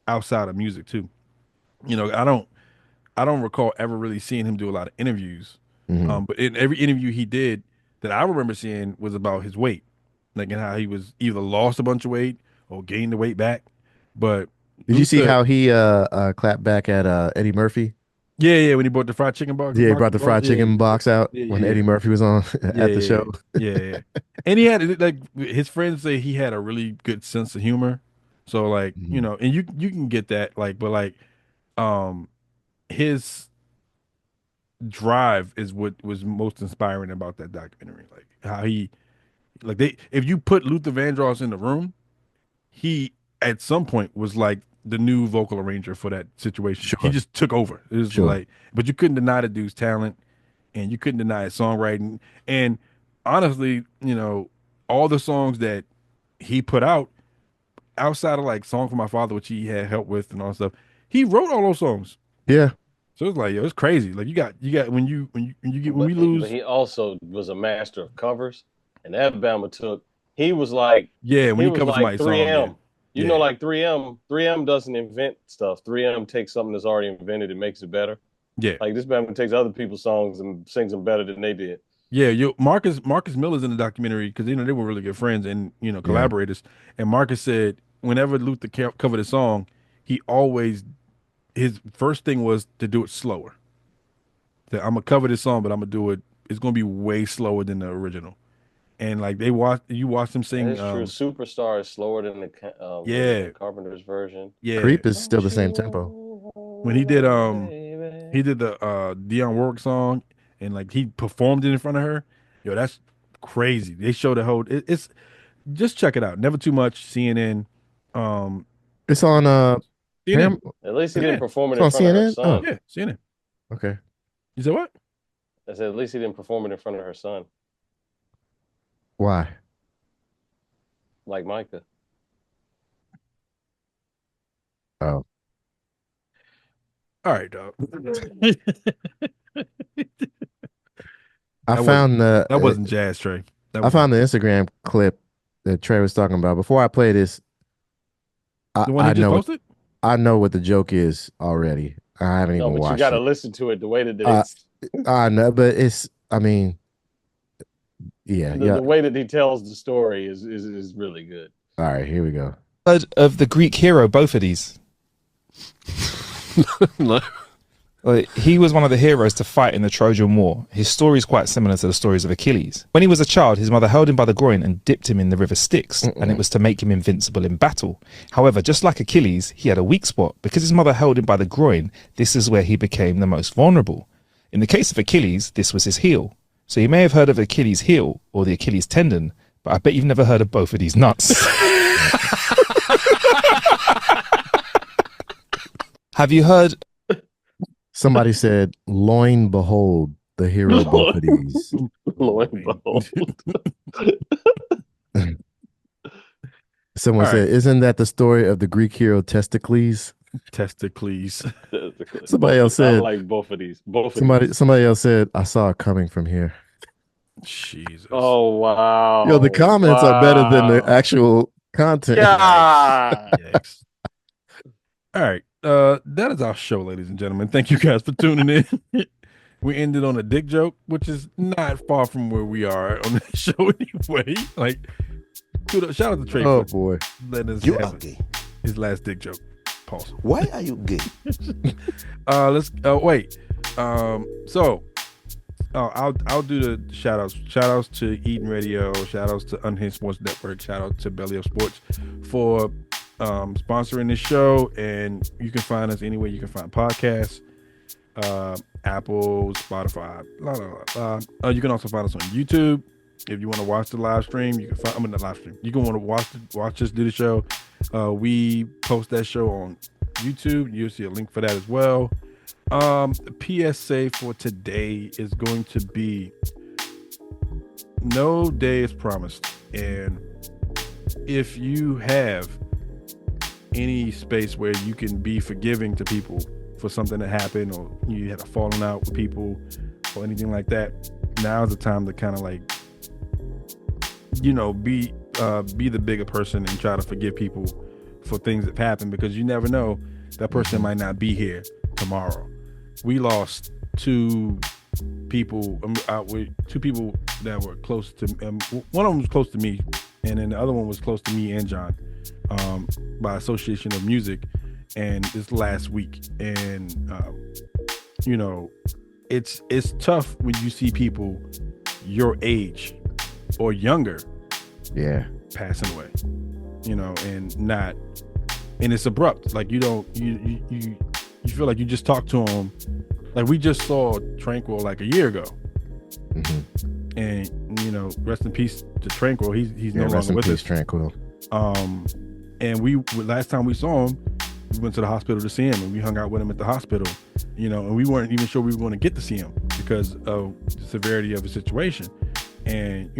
outside of music too. You know, I don't recall ever really seeing him do a lot of interviews. But in every interview he did that I remember seeing was about his weight, like and how he was either lost a bunch of weight or gained the weight back. But did you see how he clapped back at Eddie Murphy? Yeah, when he brought the fried chicken box. Yeah, he brought the fried chicken box out when Eddie Murphy was on at the show. Yeah. And he had like his friends say he had a really good sense of humor. So like, you know, and you can get that like, but like his drive is what was most inspiring about that documentary. Like how he like if you put Luther Vandross in the room, he at some point was like the new vocal arranger for that situation. Sure. He just took over. It was like, but you couldn't deny the dude's talent, and you couldn't deny his songwriting. And honestly, you know, all the songs that he put out, outside of like "Song for My Father," which he had help with and all that stuff, he wrote all those songs. Yeah. So it's like, yo, it's crazy. Like you got when we lose. But he also was a master of covers, and Alabama took. He was like, when he he was covers like somebody's 3M. song, You know, like 3M doesn't invent stuff. 3M takes something that's already invented and makes it better. Yeah. Like this band takes other people's songs and sings them better than they did. Yeah, Marcus Miller's in the documentary because you know they were really good friends and you know collaborators. And Marcus said whenever Luther covered a song, his first thing was to do it slower. That I'm gonna cover this song, but I'm gonna do it. It's gonna be way slower than the original. And like you watch them sing. That's true. Superstar is slower than the Carpenter's version. Yeah, Creep is still the same tempo. When he did the Dionne Warwick song and like he performed it in front of her, yo, that's crazy. They showed the whole. It's just check it out. Never Too Much. CNN. It's on CNN. At least he didn't perform it It's in on front of her CNN? son. Oh. Yeah, CNN. Okay. You said what? I said at least he didn't perform it in front of her son, Why? like Micah. Oh. All right, dog. I found that wasn't jazz, Trey. I found the Instagram clip that Trey was talking about. Before I play this, the one he just posted? I know what the joke is already. I haven't even watched it. You got to listen to it the way that it's. I know, but it's. I mean, the way that he tells the story is really good. All right, here we go. Of the Greek hero, both of these. No. He was one of the heroes to fight in the Trojan War. His story is quite similar to the stories of Achilles. When he was a child, his mother held him by the groin and dipped him in the river Styx, and it was to make him invincible in battle. However, just like Achilles, he had a weak spot. Because his mother held him by the groin, this is where he became the most vulnerable. In the case of Achilles, this was his heel. So you may have heard of Achilles' heel or the Achilles tendon, but I bet you've never heard of both of these nuts. Have you heard... Somebody said, "Loin behold, the hero of both of these." Loin behold. Someone said, "Isn't that the story of the Greek hero Testicles?" Testicles. Somebody else said, I like both of these. Somebody else said, "I saw it coming from here." Jesus. Oh wow. Yo, the comments are better than the actual content. Yikes. All right. That is our show, ladies and gentlemen. Thank you guys for tuning in. We ended on a dick joke, which is not far from where we are on the show anyway. Like, shout out to Trey. Oh boy, you are gay. His last dick joke. Pause. Why are you gay? Let's wait. So I'll do the shout outs. Shout outs to Eden Radio. Shout outs to Unhinged Sports Network. Shout out to Belly Up Sports for sponsoring this show. And you can find us anywhere you can find podcasts, Apple, Spotify, blah, blah, blah. You can also find us on YouTube. If you want to watch the live stream, you can find. I'm in the live stream. You can want to watch us do the show. We post that show on YouTube. You'll see a link for that as well. The PSA for today is going to be: no day is promised, and if you have any space where you can be forgiving to people for something that happened, or you had a falling out with people or anything like that, now's the time to kind of like, be the bigger person and try to forgive people for things that happen, because you never know, that person might not be here tomorrow. We lost two people that were close to, one of them was close to me, and then the other one was close to me and John, by association of music, and this last week. And it's tough when you see people your age or younger passing away, and it's abrupt. Like, you feel like you just talked to them. Like, we just saw Tranquil like a year ago. Mm-hmm. And rest in peace to Tranquil. He's no longer with us. Tranquil. And last time we saw him, we went to the hospital to see him, and we hung out with him at the hospital, and we weren't even sure we were going to get to see him because of the severity of the situation. And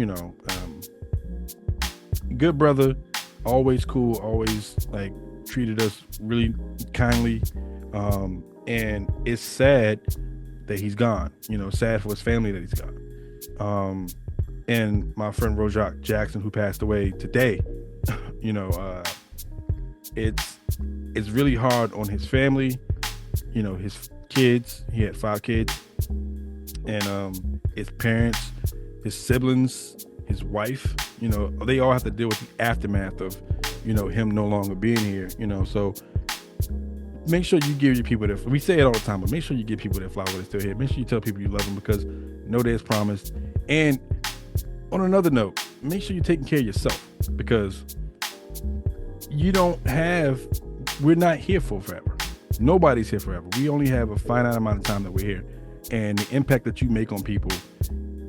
good brother, always cool, always like treated us really kindly. And it's sad that he's gone, sad for his family that he's gone. And my friend Rojak Jackson, who passed away today, it's really hard on his family, his kids. He had 5 kids, and his parents, his siblings, his wife, they all have to deal with the aftermath of, him no longer being here, so make sure you give your people we say it all the time, but make sure you give people their flowers when they're still here. Make sure you tell people you love them, because no day is promised. And on another note, make sure you're taking care of yourself, because we're not here for forever. Nobody's here forever. We only have a finite amount of time that we're here, and the impact that you make on people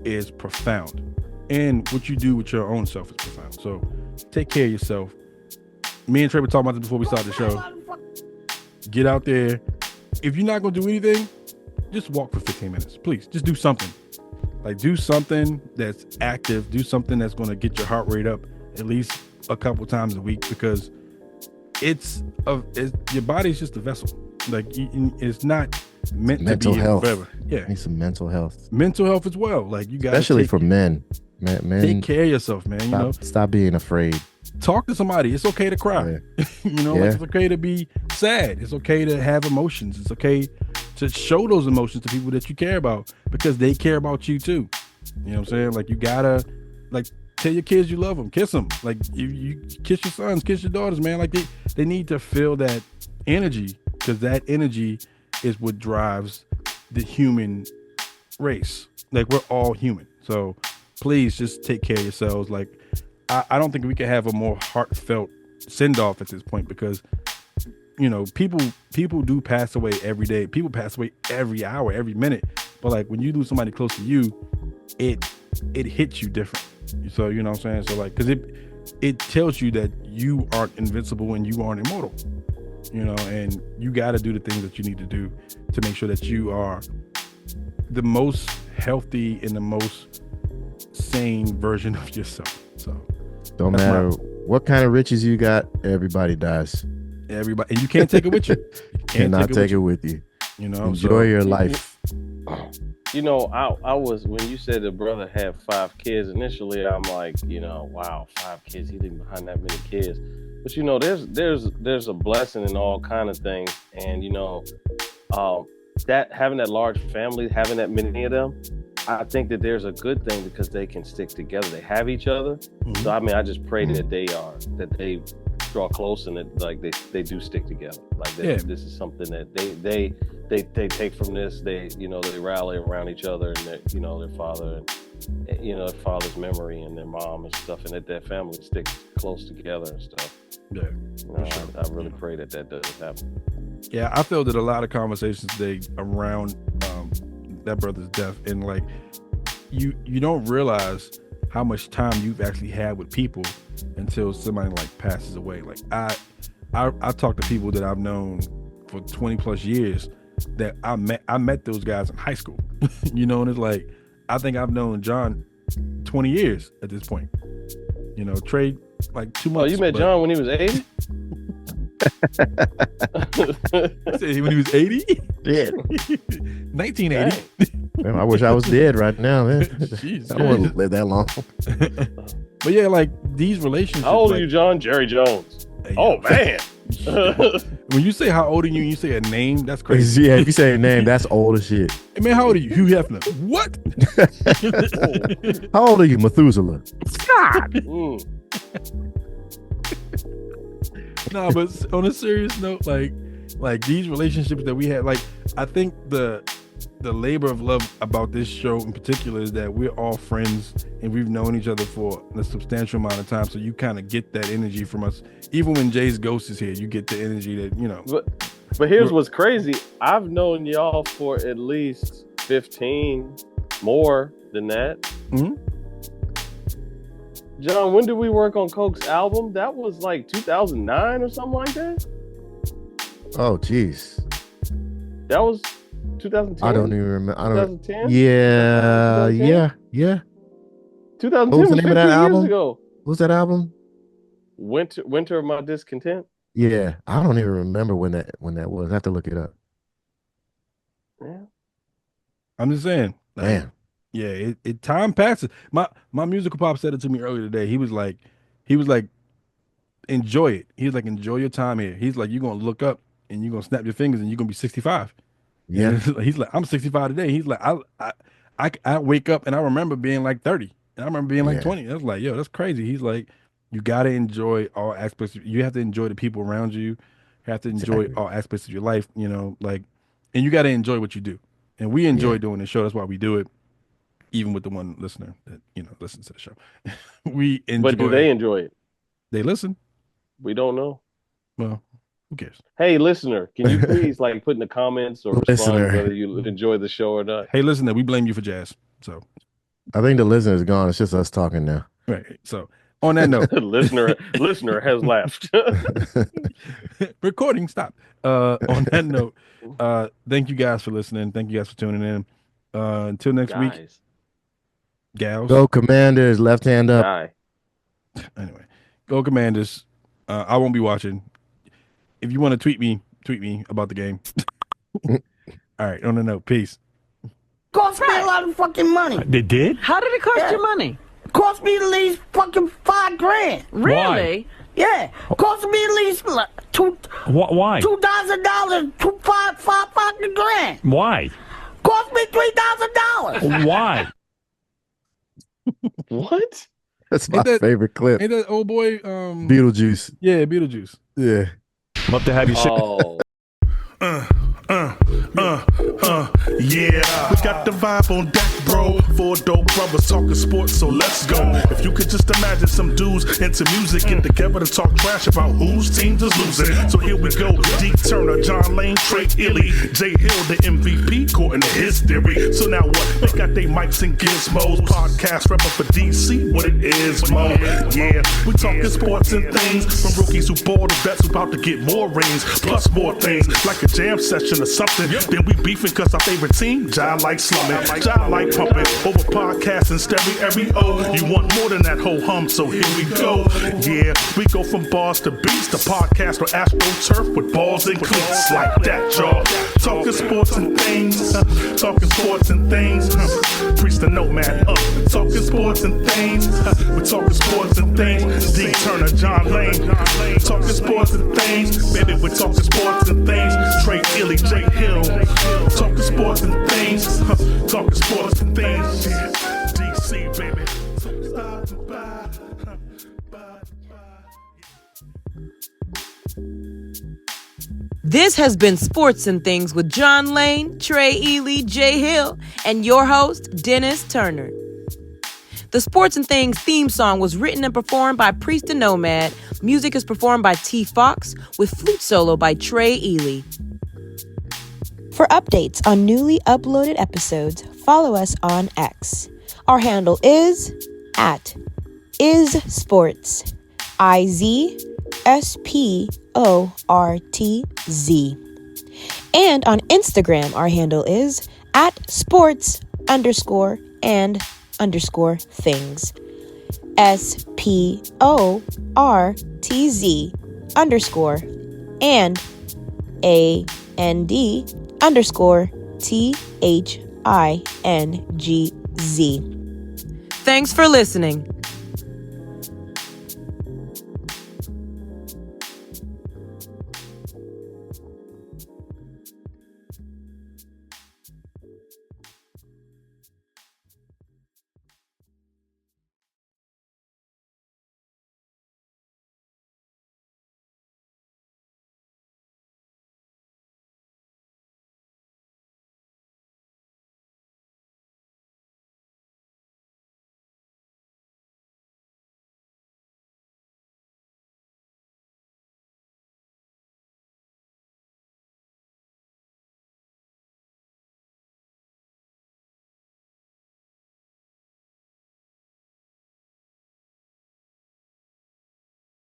is profound, and what you do with your own self is profound. So take care of yourself. Me and Trey were talking about this before we started the show. Get out there. If you're not going to do anything, just walk for 15 minutes. Please, just do something. Like, do something that's active. Do something that's going to get your heart rate up at least a couple times a week, because your body's just a vessel. Like, it's not meant mental to be health. Forever. Yeah, need some mental health. Mental health as well. Like, you got, especially for men. Men, take care of yourself, man. Stop being afraid. Talk to somebody. It's okay to cry. Yeah. It's okay to be sad. It's okay to have emotions. It's okay to show those emotions to people that you care about, because they care about you too. You know what I'm saying? Like, you gotta, like, tell your kids you love them. Kiss them. Like, you kiss your sons, kiss your daughters, man. Like, they need to feel that energy because that energy is what drives the human race. Like, we're all human. So please just take care of yourselves. Like, I don't think we can have a more heartfelt send off at this point, because people do pass away every day. People pass away every hour, every minute. But like, when you lose somebody close to you, it hits you different. So you know what I'm saying? So like, because it tells you that you aren't invincible and you aren't immortal. And you got to do the things that you need to do to make sure that you are the most healthy and the most sane version of yourself. So don't matter what kind of riches you got, everybody dies. Everybody, and you can't take it with you. You cannot take it with you. Enjoy your life. I was, when you said the brother had 5 kids, initially I'm like, wow, 5 kids, he leaving behind that many kids. But there's a blessing in all kind of things, and that having that large family, having that many of them, I think that there's a good thing, because they can stick together. They have each other. Mm-hmm. So I just pray that they draw close, and that like they do stick together. Like this is something that they take from this. They rally around each other, and their father and their father's memory and their mom and stuff, and that their family sticks close together and stuff. Yeah, I really pray that does happen. Yeah, I feel that a lot of conversations today around that brother's death, and like you don't realize how much time you've actually had with people until somebody like passes away. Like I talk to people that I've known for 20 plus years that I met those guys in high school. And it's like, I think I've known John 20 years at this point. Trey like 2 months. Oh, you met John when he was 80? When he was 80? Yeah. 1980. Man, I wish I was dead right now, man. Jeez, I don't want to live that long. But yeah, like these relationships. How old are you, John? Jerry Jones. Hey, oh, man. When you say how old are you and you say a name, that's crazy. Yeah, if you say a name, that's old as shit. Hey, man, how old are you? Hugh Hefner. What? How old are you, Methuselah? God. Nah, but on a serious note, like these relationships that we have, like, I think the labor of love about this show in particular is that we're all friends and we've known each other for a substantial amount of time. So you kind of get that energy from us. Even when Jay's ghost is here, you get the energy that, But here's what's crazy. I've known y'all for at least 15, more than that. Mm-hmm. John, when did we work on Coke's album? That was like 2009 or something like that? Oh, jeez. That was 2010? I don't even remember. 2010? Yeah. 2010 what was the was name of that 15 album? years ago. What was that album? Winter of My Discontent? Yeah. I don't even remember when that was. I have to look it up. Yeah. I'm just saying. Man. Yeah, it time passes. My musical pop said it to me earlier today. He was like, enjoy it. He was like, enjoy your time here. He's like, you're gonna look up and you're gonna snap your fingers and you're gonna be 65. Yeah. He's like, I'm 65 today. He's like, I wake up and I remember being like 30. And I remember being like 20. I was like, yo, that's crazy. He's like, you gotta enjoy all aspects. You have to enjoy the people around you. You have to enjoy all aspects of your life, and you gotta enjoy what you do. And we enjoy doing the show. That's why we do it. Even with the one listener that listens to the show, we enjoy. But do they enjoy it? They listen. We don't know. Well, who cares? Hey, listener, can you please put in the comments or respond whether you enjoy the show or not? Hey, listener, we blame you for jazz. So I think the listener is gone. It's just us talking now. Right. So on that note, listener has left. Recording stop. On that note, thank you guys for listening. Thank you guys for tuning in. Until next week. Gals. Go Commanders, left hand up. Anyway, go Commanders. I won't be watching. If you want to tweet me about the game. All right, on the note, peace. Cost me a lot of fucking money. They did? How did it cost you money? Cost me at least fucking $5,000. Really? Why? Yeah. Cost me at least Why? $2,000, five fucking grand. Why? Cost me $3,000. Why? What? That's my favorite clip. Ain't that old boy? Beetlejuice. Yeah, Beetlejuice. Yeah. Love to have you. Yeah, we got the vibe on deck, bro. Four dope brothers talking sports, so let's go. If you could just imagine some dudes into music get together to talk trash about whose teams is losing. So here we go. D. Turner, John Lane, Trey Illy, Jay Hill, the MVP, according to his theory. So now what? They got they mics and gizmos. Podcast rapper for DC, what it is, mo. Yeah, we talking sports and things. From rookies who ball to vets who about to get more rings. Plus more things, like a jam session or something. Then we beefing cause our favorite team, John like slumming, John like pumping, over podcasts and stereo. You want more than that whole hum, so here we go. Yeah, we go from bars to beats, to podcast or AstroTurf with balls and cleats like that, y'all. Talking sports and things, talking sports and things. Preach the nomad, talking sports and things. We talking sports and things. D. Turner, John Lane, talking sports and things. Baby, we're talking sports and things. Trey Illy, Jay Hill, talking sports and things. Talking sports and things. DC, baby. This has been Sports and Things with John Lane, Trey Ely, Jay Hill, and your host, Dennis Turner. The Sports and Things theme song was written and performed by Priest the Nomad. Music is performed by T. Fox with flute solo by Trey Ely. For updates on newly uploaded episodes, follow us on X. Our handle is @IzSports, IZSPORTZ. And on Instagram, our handle is @sports_and_things. SPORTZ_and_THINGZ. Thanks for listening.